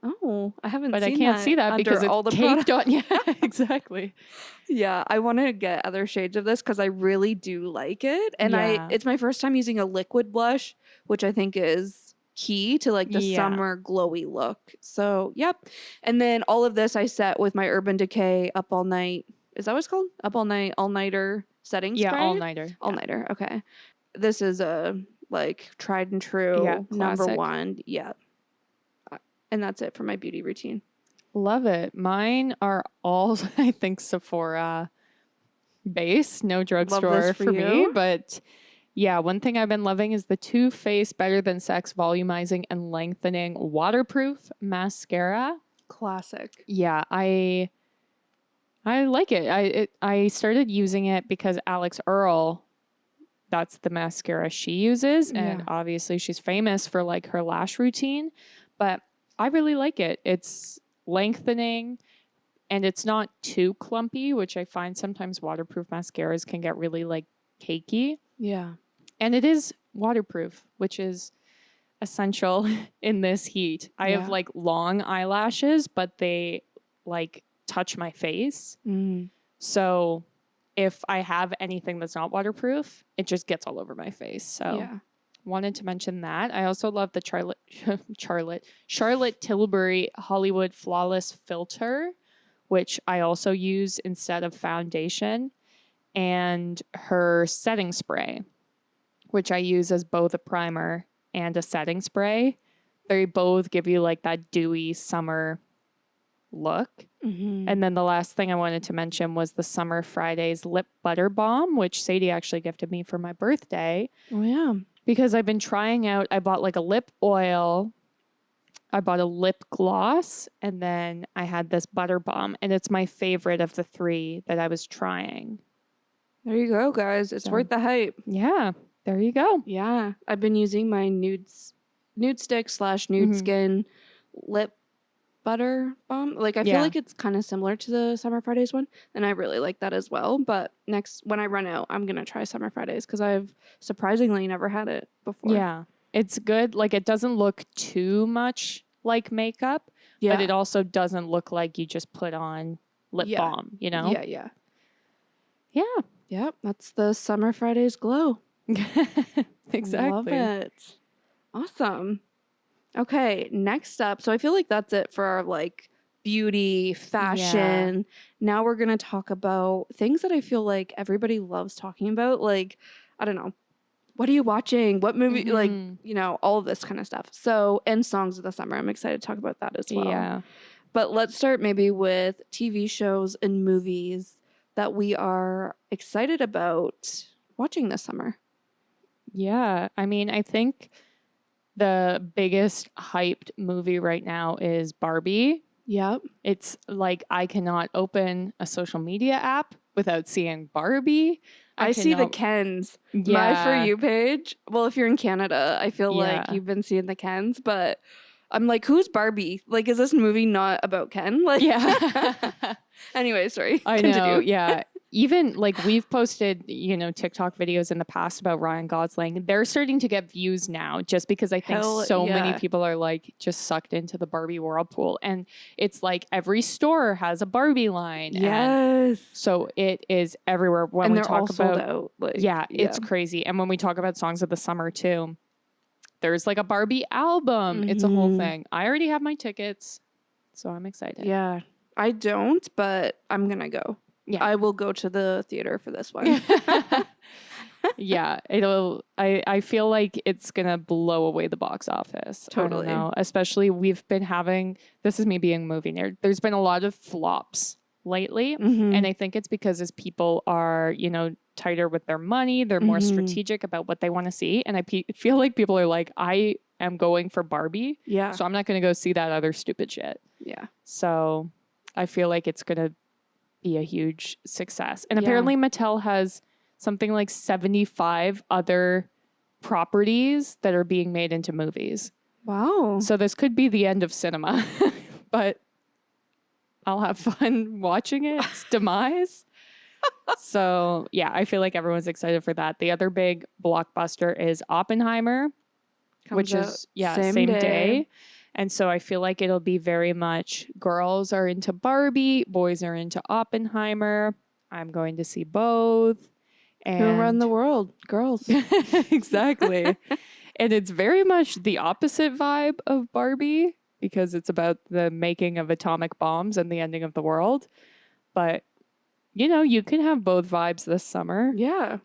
Oh, I haven't but seen that. But I can't see that because it's all the caked on. Yeah, exactly. Yeah, I want to get other shades of this because I really do like it. And it's my first time using a liquid blush, which I think is key to like the summer glowy look. So, yep. And then all of this I set with my Urban Decay Up All Night. Is that what it's called? Up All Night, all-nighter setting spray? Yeah, all-nighter. All-nighter, okay. This is a, like, tried and true number one. Yeah. And that's it for my beauty routine. Love it. Mine are all, I think, Sephora base. No drugstore for me. But Yeah, one thing I've been loving is the Too Faced Better Than Sex Volumizing and Lengthening Waterproof Mascara. Classic. Yeah, I like it. I started using it because Alex Earle, that's the mascara she uses, and obviously she's famous for like her lash routine, but I really like it. It's lengthening and it's not too clumpy, which I find sometimes waterproof mascaras can get really like cakey. Yeah. And it is waterproof, which is essential in this heat. I have like long eyelashes, but they like touch my face. So if I have anything that's not waterproof, it just gets all over my face. So wanted to mention that. I also love the Charlotte Tilbury Hollywood Flawless Filter, which I also use instead of foundation, and her setting spray, which I use as both a primer and a setting spray. They both give you like that dewy summer look. And then the last thing I wanted to mention was the Summer Fridays Lip Butter Balm, which Sadie actually gifted me for my birthday. Oh, yeah. Because I've been trying out, I bought like a lip oil, I bought a lip gloss, and then I had this butter balm, and it's my favorite of the three that I was trying. There you go, guys. It's worth the hype. Yeah, there you go. Yeah. I've been using my nude stick / nude skin lip butter balm. Like, I feel like it's kind of similar to the Summer Fridays one, and I really like that as well. But when I run out, I'm going to try Summer Fridays because I've surprisingly never had it before. Yeah, it's good. Like, it doesn't look too much like makeup, but it also doesn't look like you just put on lip balm, you know? Yeah. Yeah. That's the Summer Fridays glow. Exactly. Love it. Awesome. Okay, next up. So I feel like that's it for our like beauty, fashion. Yeah. Now we're going to talk about things that I feel like everybody loves talking about. Like, I don't know. What are you watching? What movie? Like, you know, all of this kind of stuff. So, and songs of the summer. I'm excited to talk about that as well. Yeah. But let's start maybe with TV shows and movies that we are excited about watching this summer. Yeah. I mean, I think the biggest hyped movie right now is Barbie. Yep. It's like I cannot open a social media app without seeing Barbie. I see the Kens. My For You page. Well, if you're in Canada, I feel like you've been seeing the Kens, but I'm like, who's Barbie? Like, is this movie not about Ken? Like, anyway, sorry. I know. Yeah. Even like we've posted, you know, TikTok videos in the past about Ryan Gosling. They're starting to get views now just because I think many people are like just sucked into the Barbie whirlpool. And it's like every store has a Barbie line. Yes. So it is everywhere. When we talk about sold out. Like, it's crazy. And when we talk about songs of the summer too, there's like a Barbie album. It's a whole thing. I already have my tickets, so I'm excited. Yeah. I don't, but I'm going to go. Yeah. I will go to the theater for this one. Yeah, I feel like it's going to blow away the box office. Totally. I don't know. Especially we've been having, this is me being a movie nerd, there's been a lot of flops lately. And I think it's because as people are, you know, tighter with their money, they're more strategic about what they want to see. And I feel like people are like, I am going for Barbie. Yeah. So I'm not going to go see that other stupid shit. Yeah. So I feel like it's going to be a huge success. And apparently Mattel has something like 75 other properties that are being made into movies. Wow. So this could be the end of cinema, but I'll have fun watching its demise. So yeah, I feel like everyone's excited for that. The other big blockbuster is Oppenheimer, which is same day. And so I feel like it'll be very much girls are into Barbie, boys are into Oppenheimer. I'm going to see both. And who run the world? Girls. Exactly. And it's very much the opposite vibe of Barbie because it's about the making of atomic bombs and the ending of the world. But, you know, you can have both vibes this summer. Yeah.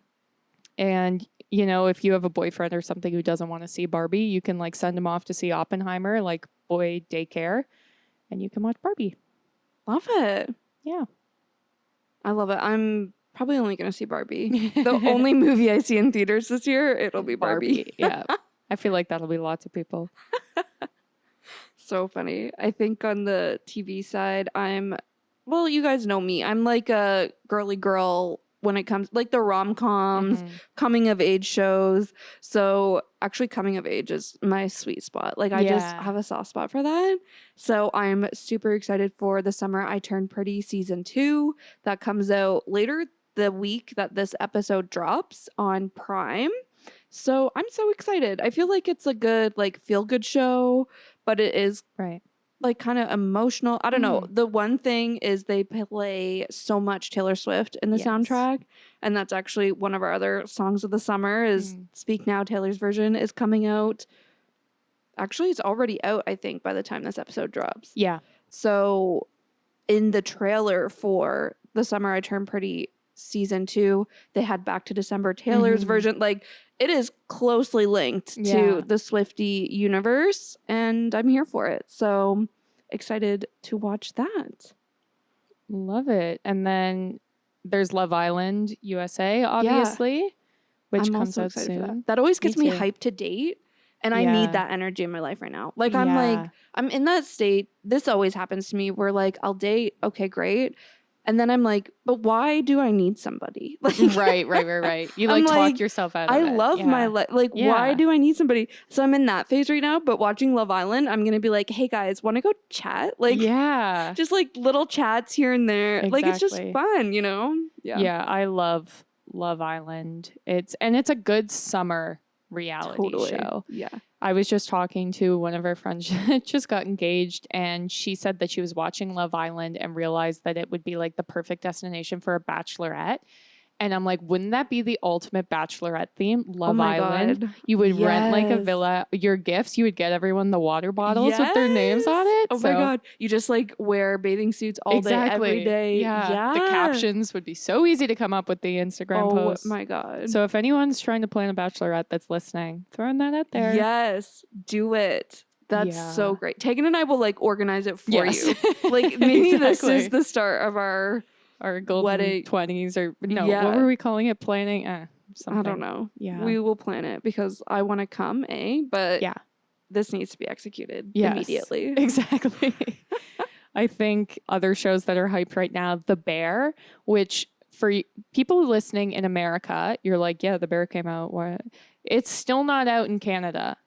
And, you know, if you have a boyfriend or something who doesn't want to see Barbie, you can like send him off to see Oppenheimer, like boy daycare, and you can watch Barbie. Love it. Yeah. I love it. I'm Probably only going to see Barbie. The only movie I see in theaters this year, it'll be Barbie. Yeah. I feel like that'll be lots of people. So funny. I think on the TV side, well, you guys know me. I'm like a girly girl when it comes, like the rom-coms, coming of age shows. So actually coming of age is my sweet spot. Like I just have a soft spot for that. So I'm super excited for The Summer I Turned Pretty season 2 that comes out later the week that this episode drops on Prime. So I'm so excited. I feel like it's a good like feel good show, but it is like kind of emotional. I don't know. The one thing is they play so much Taylor Swift in the soundtrack, and that's actually one of our other songs of the summer is Speak Now. Taylor's version is coming out. Actually, it's already out, I think, by the time this episode drops. Yeah. So in the trailer for The Summer I Turned Pretty season 2, they had Back to December Taylor's version. Like it is closely linked to the Swiftie universe, and I'm here for it. So excited to watch that. Love it. And then there's Love Island USA, obviously, which comes out soon. That always gets me hyped to date. And I need that energy in my life right now. Like I'm in that state. This always happens to me where like I'll date. Okay, great. And then I'm like, but why do I need somebody? Like, right. You like talk yourself out of it. I love my life. Like, why do I need somebody? So I'm in that phase right now. But watching Love Island, I'm going to be like, hey guys, want to go chat? Like, just like little chats here and there. Exactly. Like, it's just fun, you know? Yeah, I love Love Island. It's a good summer reality show. Yeah. I was just talking to one of our friends that just got engaged, and she said that she was watching Love Island and realized that it would be like the perfect destination for a bachelorette. And I'm like, wouldn't that be the ultimate bachelorette theme? Love Island. God. You would rent like a villa. Your gifts, you would get everyone the water bottles with their names on it. Oh my God. You just like wear bathing suits all day, every day. Yeah. The captions would be so easy to come up with the Instagram posts. Oh my God. So if anyone's trying to plan a bachelorette that's listening, throwing that out there. Yes. Do it. That's so great. Teagan and I will like organize it for you. Like maybe this is the start of our golden wedding 20s or what were we calling it? Planning? Something. I don't know. Yeah. We will plan it because I want to come, but this needs to be executed immediately. Exactly. I think other shows that are hyped right now, The Bear, which for people listening in America, you're like, yeah, The Bear came out. What? It's still not out in Canada,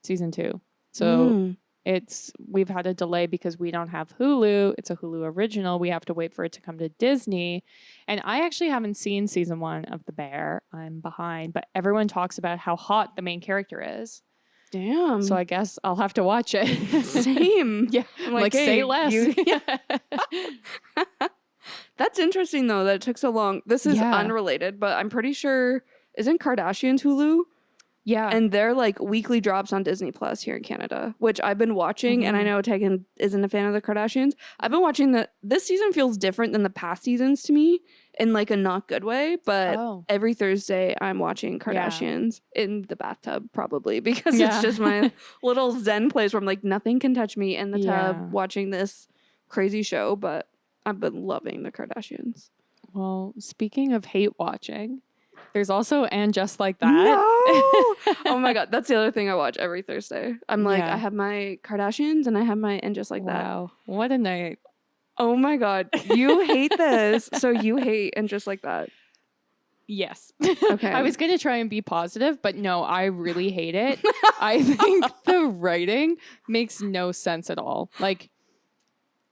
season 2. So we've had a delay because we don't have Hulu. It's a Hulu original. We have to wait for it to come to Disney. And I actually haven't seen season 1 of The Bear. I'm behind, but everyone talks about how hot the main character is. Damn. So I guess I'll have to watch it. Same. Yeah. I'm like hey, say less. That's interesting though that it took so long. This is unrelated, but I'm pretty sure isn't Kardashians Hulu? Yeah. And they're like weekly drops on Disney Plus here in Canada, which I've been watching. And I know Teagan isn't a fan of the Kardashians. I've been watching this season feels different than the past seasons to me in like a not good way. But every Thursday I'm watching Kardashians in the bathtub probably because it's just my little zen place where I'm like, nothing can touch me in the tub watching this crazy show. But I've been loving the Kardashians. Well, speaking of hate watching, there's also And Just Like That. No! Oh my God. That's the other thing I watch every Thursday. I'm like, I have my Kardashians and I have my And Just Like That. Wow. What a night. Oh my God. You hate this. So you hate And Just Like That. Yes. Okay. I was going to try and be positive, but no, I really hate it. I think the writing makes no sense at all. Like,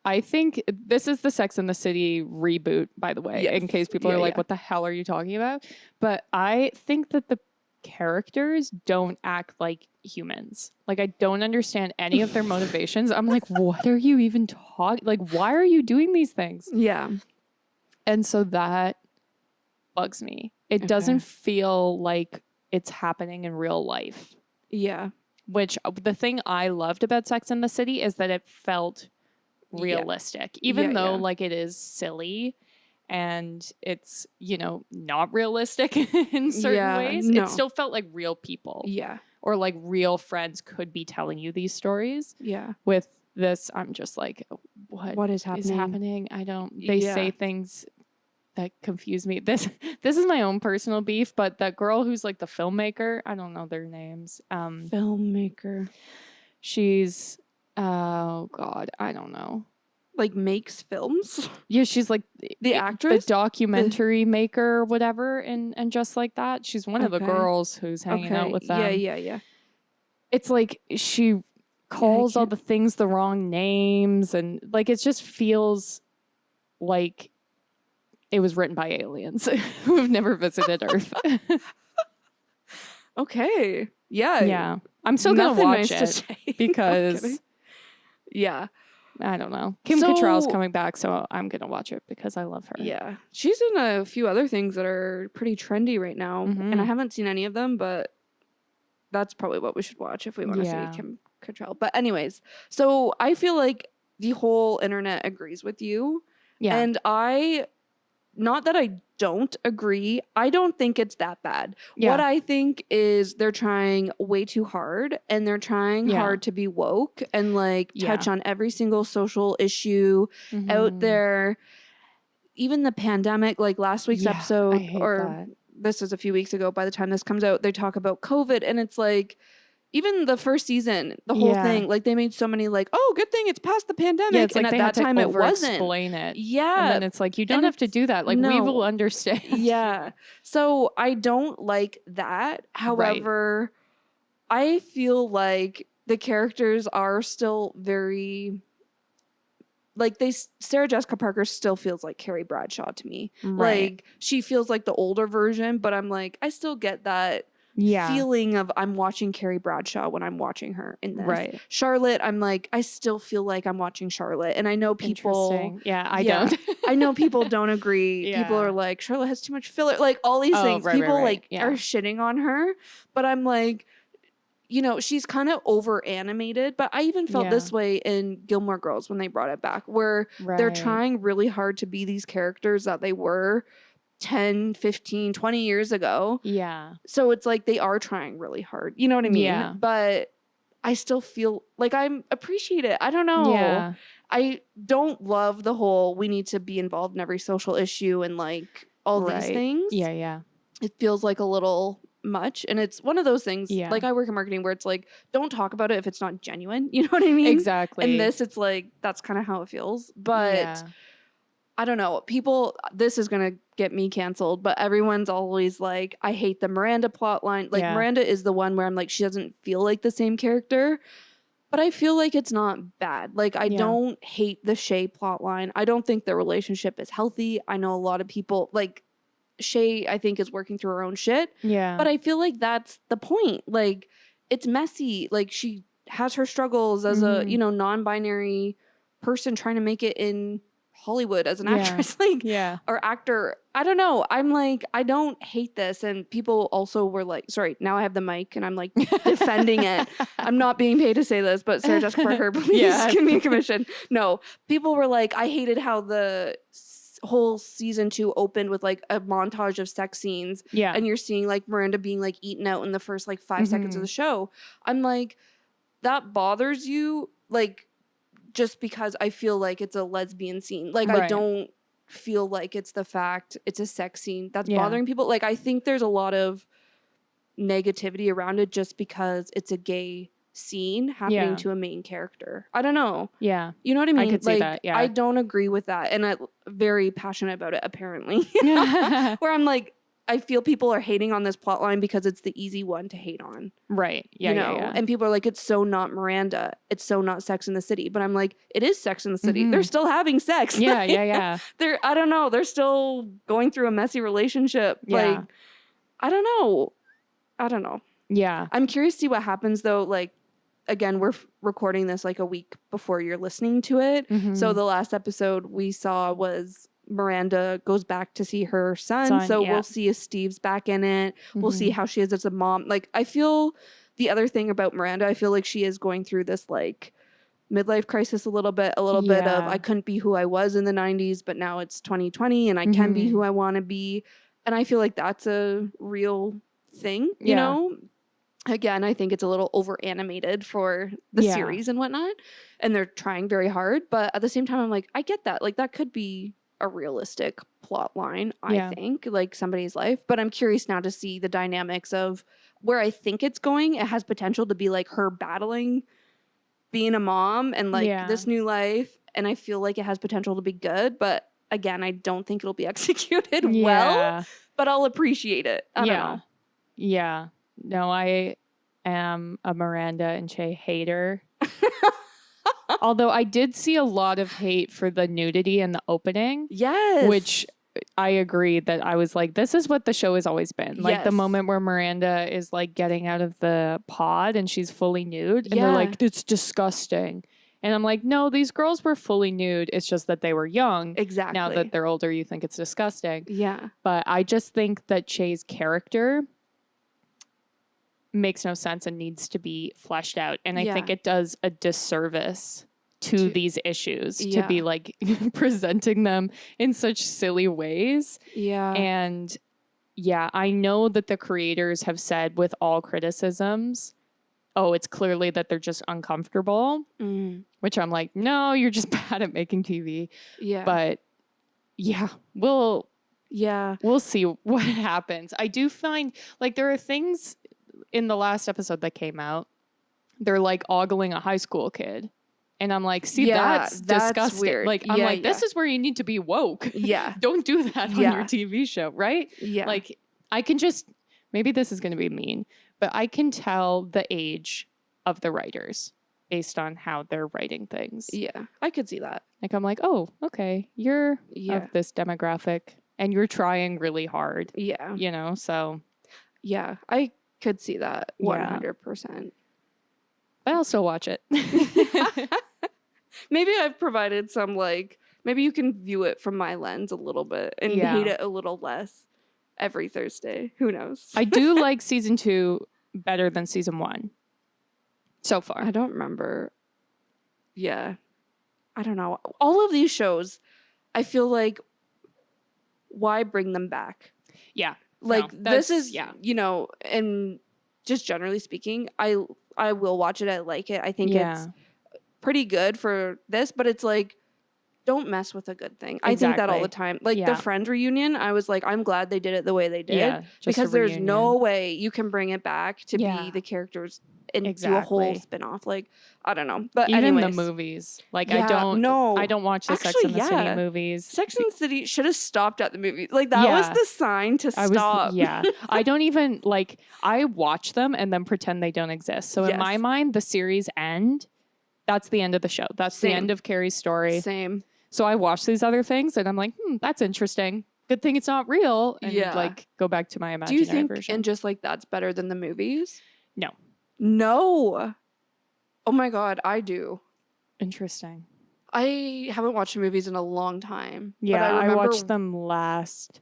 I think this is the Sex and the City reboot, by the way, in case people are like, what the hell are you talking about? But I think that the characters don't act like humans. Like, I don't understand any of their motivations. I'm like, what are you even talking? Like, why are you doing these things? Yeah. And so that bugs me. It doesn't feel like it's happening in real life. Yeah. Which the thing I loved about Sex and the City is that it felt realistic, even though like it is silly and it's, you know, not realistic in certain ways. It still felt like real people. Yeah. Or like real friends could be telling you these stories. Yeah. With this, I'm just like, what is happening? I don't, they say things that confuse me. This is my own personal beef, but that girl who's like the filmmaker, I don't know their names. Filmmaker. She's oh God, I don't know. Like makes films? Yeah, she's like the actress? The documentary maker or whatever, and Just Like That. She's one of the girls who's hanging out with them. Yeah. It's like she calls all the things the wrong names, and like it just feels like it was written by aliens who have never visited Earth. Okay. Yeah. I'm still gonna watch nice it because yeah. I don't know. Kim Cattrall's coming back, so I'm gonna watch it because I love her. Yeah. She's in a few other things that are pretty trendy right now. And I haven't seen any of them, but that's probably what we should watch if we want to see Kim Cattrall. But anyways, so I feel like the whole internet agrees with you. Yeah. And not that I don't agree. I don't think it's that bad. Yeah. What I think is they're trying way too hard, and they're trying hard to be woke and like touch on every single social issue out there. Even the pandemic, like last week's episode, this is a few weeks ago, by the time this comes out, they talk about COVID, and it's like, even the first season, the whole thing, like they made so many like, oh, good thing it's past the pandemic. Yeah, it's and like at that time it wasn't. Explain it. Yeah. And then it's like, you don't have to do that. Like we will understand. Yeah. So I don't like that. However, I feel like the characters are still very like Sarah Jessica Parker still feels like Carrie Bradshaw to me. Right. Like she feels like the older version, but I'm like, I still get that feeling of I'm watching Carrie Bradshaw when I'm watching her in this. Right. Charlotte, I'm like, I still feel like I'm watching Charlotte. And I know people... Yeah, I don't. I know people don't agree. Yeah. People are like, Charlotte has too much filler. Like all these things. People are shitting on her. But I'm like, you know, she's kind of over animated. But I even felt this way in Gilmore Girls when they brought it back, where they're trying really hard to be these characters that they were 10, 15, 20 years ago. Yeah. So it's like they are trying really hard. You know what I mean? Yeah. But I still feel like I appreciate it. I don't know. Yeah. I don't love the whole we need to be involved in every social issue and like all these things. Yeah, yeah. It feels like a little much. And it's one of those things, like I work in marketing where it's like, don't talk about it if it's not genuine. You know what I mean? Exactly. And this, it's like, that's kind of how it feels. But I don't know. This is going to get me canceled, but everyone's always like, I hate the Miranda plot line. Like Miranda is the one where I'm like, she doesn't feel like the same character, but I feel like it's not bad. Like I don't hate the Shay plot line. I don't think their relationship is healthy. I know a lot of people like Shay, I think is working through her own shit. Yeah. But I feel like that's the point. Like it's messy. Like she has her struggles as a, you know, non-binary person trying to make it in Hollywood as an actress, like, or actor. I don't know. I'm like, I don't hate this. And people also were like, sorry, now I have the mic and I'm like defending it. I'm not being paid to say this, but Sarah Jessica Parker, please give me a commission. No, people were like, I hated how the whole season 2 opened with like a montage of sex scenes. Yeah. And you're seeing like Miranda being like eaten out in the first like 5 seconds of the show. I'm like, that bothers you? Like, just because I feel like it's a lesbian scene. Like, I don't feel like it's the fact it's a sex scene that's bothering people. Like, I think there's a lot of negativity around it just because it's a gay scene happening to a main character. I don't know. Yeah. You know what I mean? I could see that, I don't agree with that. And I'm very passionate about it, apparently. Where I'm like, I feel people are hating on this plot line because it's the easy one to hate on. Right. Yeah, you know? And people are like, it's so not Miranda. It's so not Sex in the City. But I'm like, it is Sex in the City. They're still having sex. Yeah, yeah. I don't know. They're still going through a messy relationship. Yeah. Like, I don't know. Yeah. I'm curious to see what happens though. Like, again, we're recording this like a week before you're listening to it. So the last episode we saw was Miranda goes back to see her son. So we'll see if Steve's back in it. We'll see how she is as a mom. Like, I feel the other thing about Miranda, I feel like she is going through this like midlife crisis a little bit of I couldn't be who I was in the 90s, but now it's 2020 and I can be who I want to be. And I feel like that's a real thing, you know? Again, I think it's a little over animated for the series and whatnot. And they're trying very hard. But at the same time, I'm like, I get that. Like, that could be a realistic plot line, I think, like somebody's life. But I'm curious now to see the dynamics of where I think it's going. It has potential to be like her battling being a mom and like this new life. And I feel like it has potential to be good. But again, I don't think it'll be executed well, but I'll appreciate it. I don't know. Yeah. No, I am a Miranda and Che hater. Although I did see a lot of hate for the nudity in the opening. Yes. Which I agree that I was like, this is what the show has always been. Like the moment where Miranda is like getting out of the pod and she's fully nude. And they're like, it's disgusting. And I'm like, no, these girls were fully nude. It's just that they were young. Exactly. Now that they're older, you think it's disgusting. Yeah. But I just think that Che's character makes no sense and needs to be fleshed out. And I think it does a disservice to these issues to be like presenting them in such silly ways. Yeah. And I know that the creators have said with all criticisms, oh, it's clearly that they're just uncomfortable, which I'm like, no, you're just bad at making TV. Yeah. But we'll see what happens. I do find like there are things in the last episode that came out, they're like ogling a high school kid. And I'm like, see, that's disgusting. Weird. Like, I'm like, this is where you need to be woke. Yeah. Don't do that on your TV show, right? Yeah. Like, I can just, maybe this is going to be mean, but I can tell the age of the writers based on how they're writing things. Yeah, I could see that. Like, I'm like, oh, okay, you're of this demographic and you're trying really hard. Yeah. You know, so. Yeah, I could see that 100%. But I'll still watch it. Maybe I've provided some, like, maybe you can view it from my lens a little bit and hate it a little less every Thursday. Who knows? I do like season 2 better than season 1 so far. I don't remember. Yeah. I don't know. All of these shows, I feel why bring them back? Yeah. Like, this is, you know, and just generally speaking, I will watch it. I like it. I think it's pretty good for this, but it's like, don't mess with a good thing. I think that all the time. Like the Friends reunion, I was like, I'm glad they did it the way they did. Because there's no way you can bring it back to be the characters and do a whole spin-off. Like, I don't know. But even anyways, the movies. Like I don't watch the Sex and the City movies. Sex and the City should have stopped at the movie. Like that was the sign to stop. I don't even like I watch them and then pretend they don't exist. So in my mind, the series end. That's the end of the show. That's the end of Carrie's story. Same. So I watch these other things and I'm like, that's interesting. Good thing it's not real. And like go back to my imaginary version. Do you think and just like that's better than the movies? No. No. Oh my God, I do. Interesting. I haven't watched movies in a long time. Yeah, but I watched them last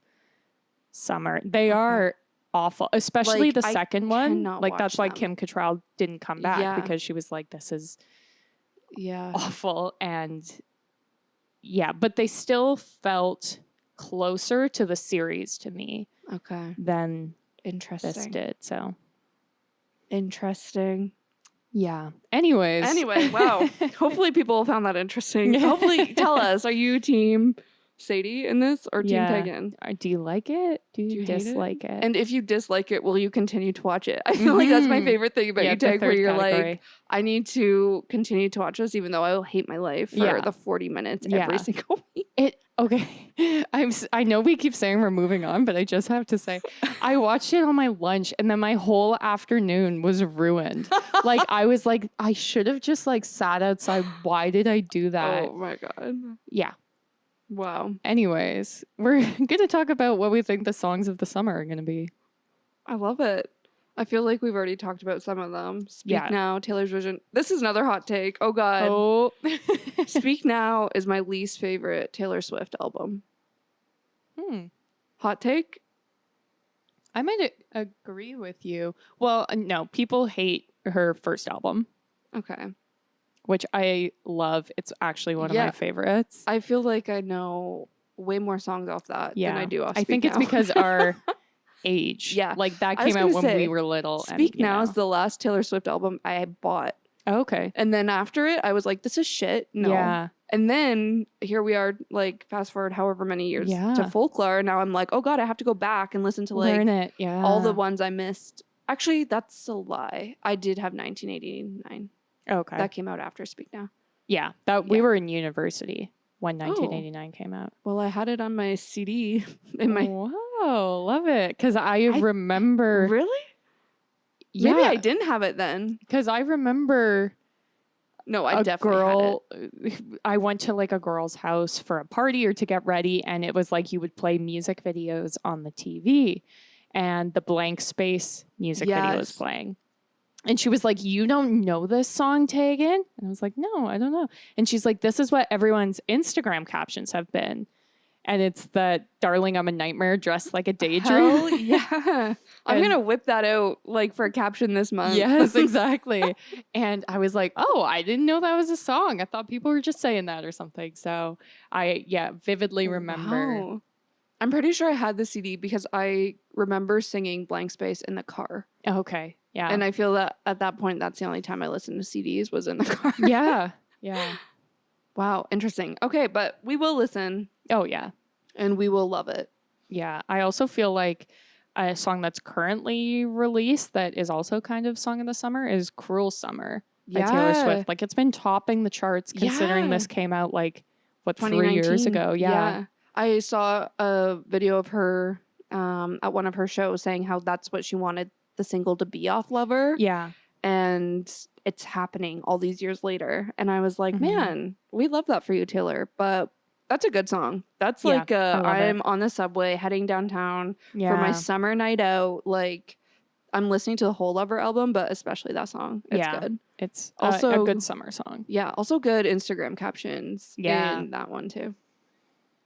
summer. They are awful, especially the second one. Like that's why Kim Cattrall didn't come back because she was like, this is awful. And but they still felt closer to the series to me. Okay. Than this did. So interesting. Yeah. Anyway, wow. Hopefully people found that interesting. Hopefully tell us, are you team Sadie in this or team Teagan? Do you like it? Do you dislike it? And if you dislike it, will you continue to watch it? I feel like that's my favorite thing about you, Tag, where you're like, I need to continue to watch this even though I will hate my life for the 40 minutes every single week. I know we keep saying we're moving on, but I just have to say, I watched it on my lunch and then my whole afternoon was ruined. Like I was like, I should have just like sat outside. Why did I do that? Oh my God. Yeah. Wow. Anyways, we're going to talk about what we think the songs of the summer are going to be. I love it. I feel like we've already talked about some of them. Speak Now, Taylor's Vision. This is another hot take. Oh, God. Oh. Speak Now is my least favorite Taylor Swift album. Hot take? I might agree with you. Well, no, people hate her first album. Okay. Which I love. It's actually one of my favorites. I feel like I know way more songs off that than I do off Speak Now. I think it's because our age. Yeah. Like that came out when we were little. Speak Now is the last Taylor Swift album I bought. Oh, okay. And then after it, I was like, this is shit. No. Yeah. And then here we are, like, fast forward however many years to folklore. Now I'm like, oh God, I have to go back and listen to like learn it. Yeah. all the ones I missed. Actually, that's a lie. I did have 1989. Okay. That came out after Speak Now. Yeah. We were in university when 1989 came out. Well, I had it on my CD. Whoa, love it. Because I remember. Really? Yeah. Maybe I didn't have it then. Because I remember. No, I definitely had it. I went to like a girl's house for a party or to get ready, and it was like you would play music videos on the TV, and the Blank Space music video was playing. And she was like, "You don't know this song, Teagan?" And I was like, "No, I don't know." And she's like, "This is what everyone's Instagram captions have been." And it's the "Darling, I'm a Nightmare dressed like a daydream." Hell yeah. I'm going to whip that out like for a caption this month. Yes, exactly. And I was like, oh, I didn't know that was a song. I thought people were just saying that or something. So I, vividly remember. Wow. I'm pretty sure I had the CD because I remember singing Blank Space in the car. Okay. Yeah. And I feel that at that point, that's the only time I listened to CDs was in the car. Yeah. Yeah. Wow. Interesting. Okay. But we will listen. Oh, yeah. And we will love it. Yeah. I also feel like a song that's currently released that is also kind of song of the summer is Cruel Summer by Taylor Swift. Like, it's been topping the charts considering this came out like, 3 years ago? Yeah. I saw a video of her at one of her shows saying how that's what she wanted the single to be off Lover. Yeah. And it's happening all these years later. And I was like, man, we love that for you, Taylor. But that's a good song. That's like I'm on the subway heading downtown for my summer night out. Like, I'm listening to the whole Lover album, but especially that song. It's good. It's also a good summer song. Yeah. Also good Instagram captions in that one too.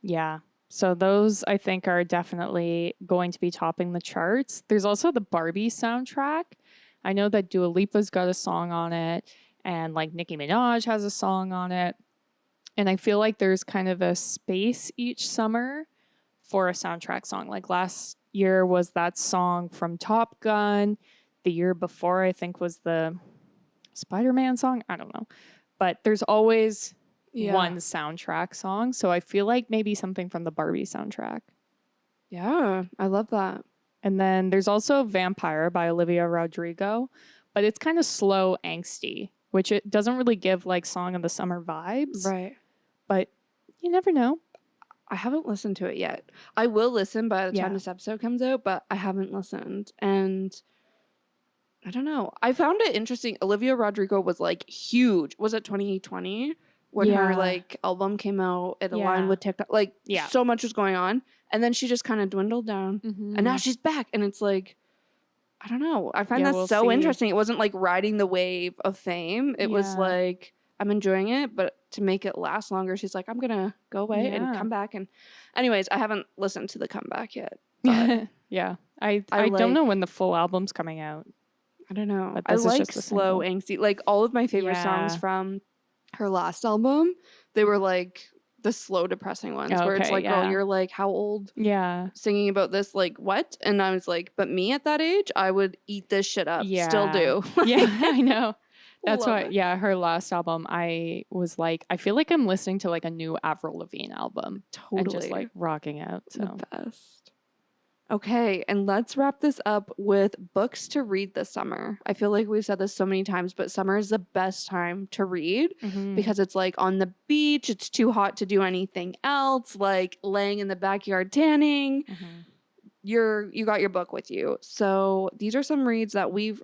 Yeah. So those, I think, are definitely going to be topping the charts. There's also the Barbie soundtrack. I know that Dua Lipa's got a song on it, and like Nicki Minaj has a song on it. And I feel like there's kind of a space each summer for a soundtrack song. Like last year was that song from Top Gun. The year before, I think, was the Spider-Man song. I don't know. But there's always one soundtrack song. So I feel like maybe something from the Barbie soundtrack. Yeah, I love that. And then there's also Vampire by Olivia Rodrigo. But it's kind of slow, angsty, which it doesn't really give like song of the summer vibes. Right. But you never know. I haven't listened to it yet. I will listen by the time this episode comes out, but I haven't listened. And I don't know. I found it interesting. Olivia Rodrigo was like huge. Was it 2020 when her like album came out? It aligned with TikTok. Like so much was going on. And then she just kind of dwindled down. And now she's back. And it's like, I don't know. I find that so interesting. It wasn't like riding the wave of fame. It was like, I'm enjoying it, but to make it last longer, she's like, I'm going to go away and come back. And anyways, I haven't listened to the comeback yet. But I don't know when the full album's coming out. I don't know. I like slow, angsty. Like all of my favorite songs from her last album, they were like the slow, depressing ones where it's like, girl, you're like, how old? Yeah. Singing about this, like, what? And I was like, but me at that age, I would eat this shit up. Yeah. Still do. I know. That's why, her last album, I was like, I feel like I'm listening to like a new Avril Lavigne album. Totally. And just like rocking out. So. The best. Okay, and let's wrap this up with books to read this summer. I feel like we've said this so many times, but summer is the best time to read because it's like on the beach, it's too hot to do anything else, like laying in the backyard tanning. You got your book with you. So these are some reads that we've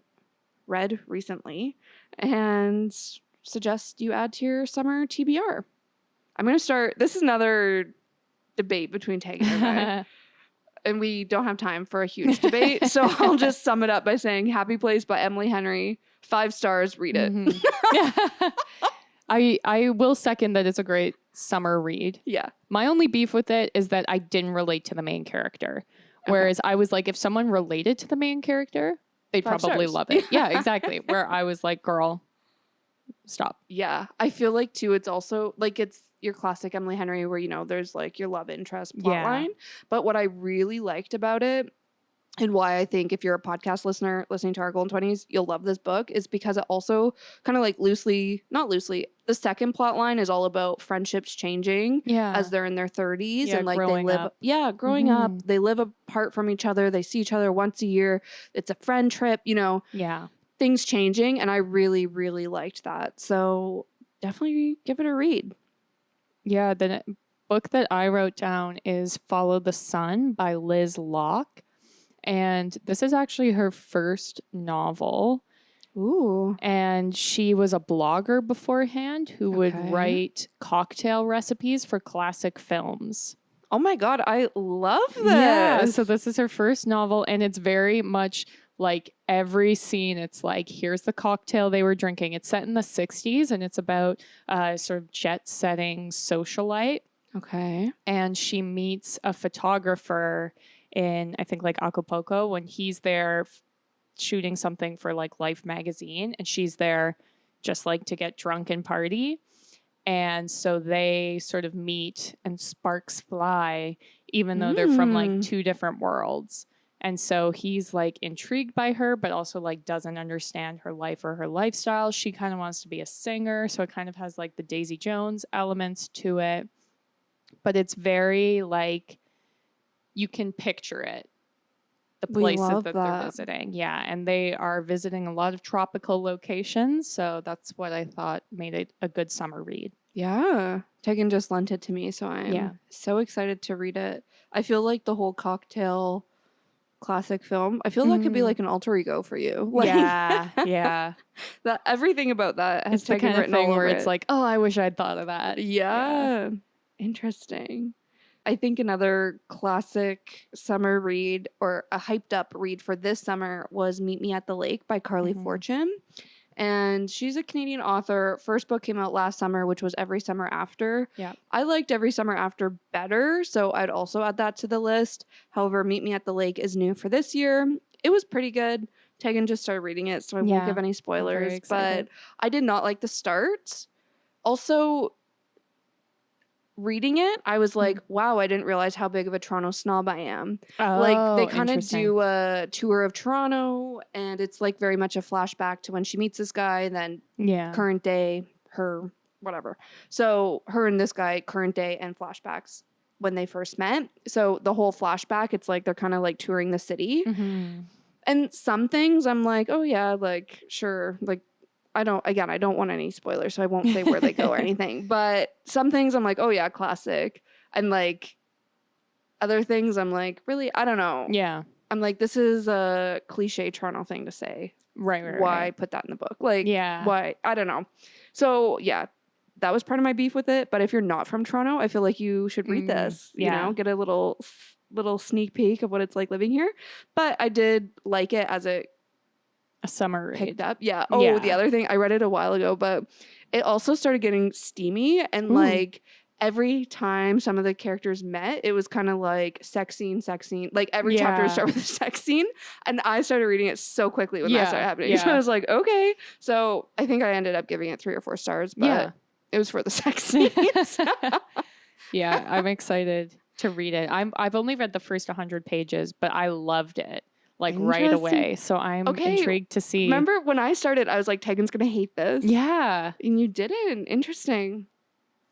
read recently and suggest you add to your summer TBR. I'm going to start. This is another debate between Teagan and I. And we don't have time for a huge debate. So I'll just sum it up by saying Happy Place by Emily Henry. 5 stars, read it. I will second that it's a great summer read. Yeah. My only beef with it is that I didn't relate to the main character. Whereas I was like, if someone related to the main character, they'd probably love it. Yeah, exactly. Where I was like, girl, stop. Yeah. I feel like too, it's also like it's your classic Emily Henry where, you know, there's like your love interest plot line. But what I really liked about it and why I think if you're a podcast listener listening to our Golden 20s, you'll love this book, is because it also kind of like not loosely, the second plot line is all about friendships changing as they're in their 30s and like they live up. Growing up, they live apart from each other, they see each other once a year, it's a friend trip, things changing, and I really, really liked that. So definitely give it a read. Yeah, the book that I wrote down is Follow the Sun by Liz Locke. And this is actually her first novel. Ooh. And she was a blogger beforehand who would write cocktail recipes for classic films. Oh my God, I love this. Yeah, so this is her first novel, and it's very much like every scene. It's like, here's the cocktail they were drinking. It's set in the 60s, and it's about sort of jet-setting socialite. Okay. And she meets a photographer in, I think, like Acapulco, when he's there shooting something for like Life magazine, and she's there just like to get drunk and party. And so they sort of meet and sparks fly, even though they're from like two different worlds. And so he's like intrigued by her, but also like doesn't understand her life or her lifestyle. She kind of wants to be a singer. So it kind of has like the Daisy Jones elements to it. But it's very like, you can picture it, the places that they're visiting. Yeah, and they are visiting a lot of tropical locations. So that's what I thought made it a good summer read. Yeah. Teagan just lent it to me, so I'm so excited to read it. I feel like the whole cocktail classic film, I feel that could be like an alter ego for you. Like, yeah. That everything about that has it's the kind of thing where it's like, oh, I wish I'd thought of that. Yeah. Interesting. I think another classic summer read, or a hyped up read for this summer, was Meet Me at the Lake by Carly Fortune. And she's a Canadian author. First book came out last summer, which was Every Summer After. Yeah. I liked Every Summer After better, so I'd also add that to the list. However, Meet Me at the Lake is new for this year. It was pretty good. Teagan just started reading it, so I won't give any spoilers. But I did not like the start. Also, reading it, I was like, wow, I didn't realize how big of a Toronto snob I am. Like, they kind of do a tour of Toronto, and it's like very much a flashback to when she meets this guy, and then current day, her, whatever. So her and this guy, current day, and flashbacks when they first met. So the whole flashback, it's like they're kind of like touring the city. And some things I'm like, oh yeah, like, sure, like, I don't want any spoilers, so I won't say where they go or anything. But some things I'm like, oh yeah, classic. And like other things I'm like, really? I don't know. Yeah. I'm like, this is a cliche Toronto thing to say. Right. Why put that in the book? Like, why? I don't know. So yeah, that was part of my beef with it. But if you're not from Toronto, I feel like you should read this. You know, get a little sneak peek of what it's like living here. But I did like it as a summer read. Picked up. Yeah. Oh, the other thing, I read it a while ago, but it also started getting steamy, and like every time some of the characters met, it was kind of like sex scene. Like every chapter started with a sex scene, and I started reading it so quickly when that started happening. So I was like, okay. So I think I ended up giving it 3 or 4 stars, but it was for the sex scenes. Yeah, I'm excited to read it. I've only read the first 100 pages, but I loved it. Like right away. So I'm intrigued to see. Remember when I started, I was like, Teagan's going to hate this. Yeah. And you didn't. Interesting.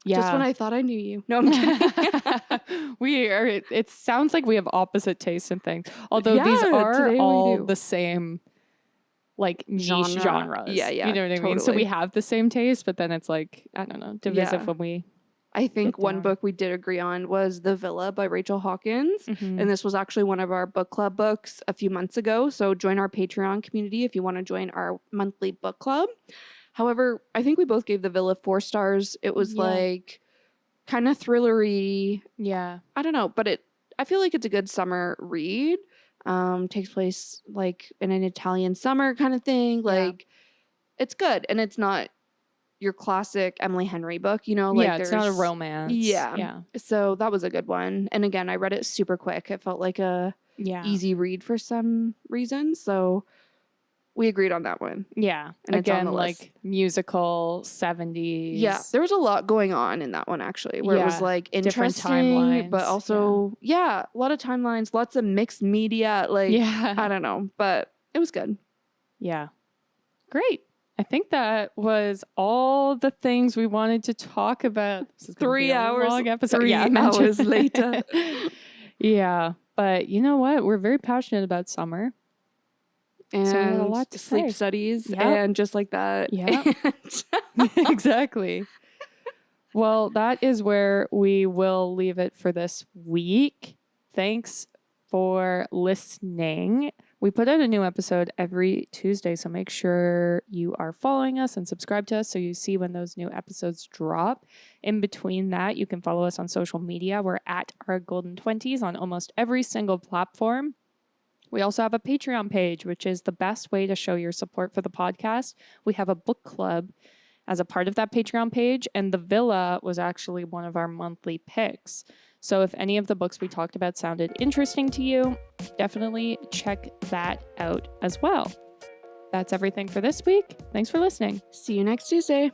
Yeah. Just when I thought I knew you. No, I'm kidding. It sounds like we have opposite tastes in things. Although these are all the same like niche genres. Yeah. You know what I mean? So we have the same taste, but then it's like, I don't know, divisive when we... I think one book we did agree on was The Villa by Rachel Hawkins. And this was actually one of our book club books a few months ago. So join our Patreon community if you want to join our monthly book club. However, I think we both gave The Villa 4 stars. It was like kind of thrillery. Yeah. I don't know, but I feel like it's a good summer read. Takes place like in an Italian summer kind of thing. Like it's good. And it's not your classic Emily Henry book, you know, like it's not a romance. Yeah. So that was a good one. And again, I read it super quick. It felt like a easy read for some reason. So We agreed on that one. Yeah. And it's on again, the list. like musical 70s. Yeah, there was a lot going on in that one actually, where it was Yeah, like different interesting, but timelines, also a lot of timelines, lots of mixed media. Like Yeah. I don't know, but it was good. Yeah. Great. I think that was all the things we wanted to talk about. This is gonna be 3 a hours, long episode. 3 imagine. hours later. Yeah, but you know what? We're very passionate about summer. And So we had a lot to sleep say. studies Yep. and just like that. Yep. Exactly. Well, that is where we will leave it for this week. Thanks for listening. We put out a new episode every Tuesday, so make sure you are following us and subscribe to us so you see when those new episodes drop. In between that, you can follow us on social media. We're at Our Golden 20s on almost every single platform. We also have a Patreon page, which is the best way to show your support for the podcast. We have a book club as a part of that Patreon page, and The Villa was actually one of our monthly picks. So if any of the books we talked about sounded interesting to you, definitely check that out as well. That's everything for this week. Thanks for listening. See you next Tuesday.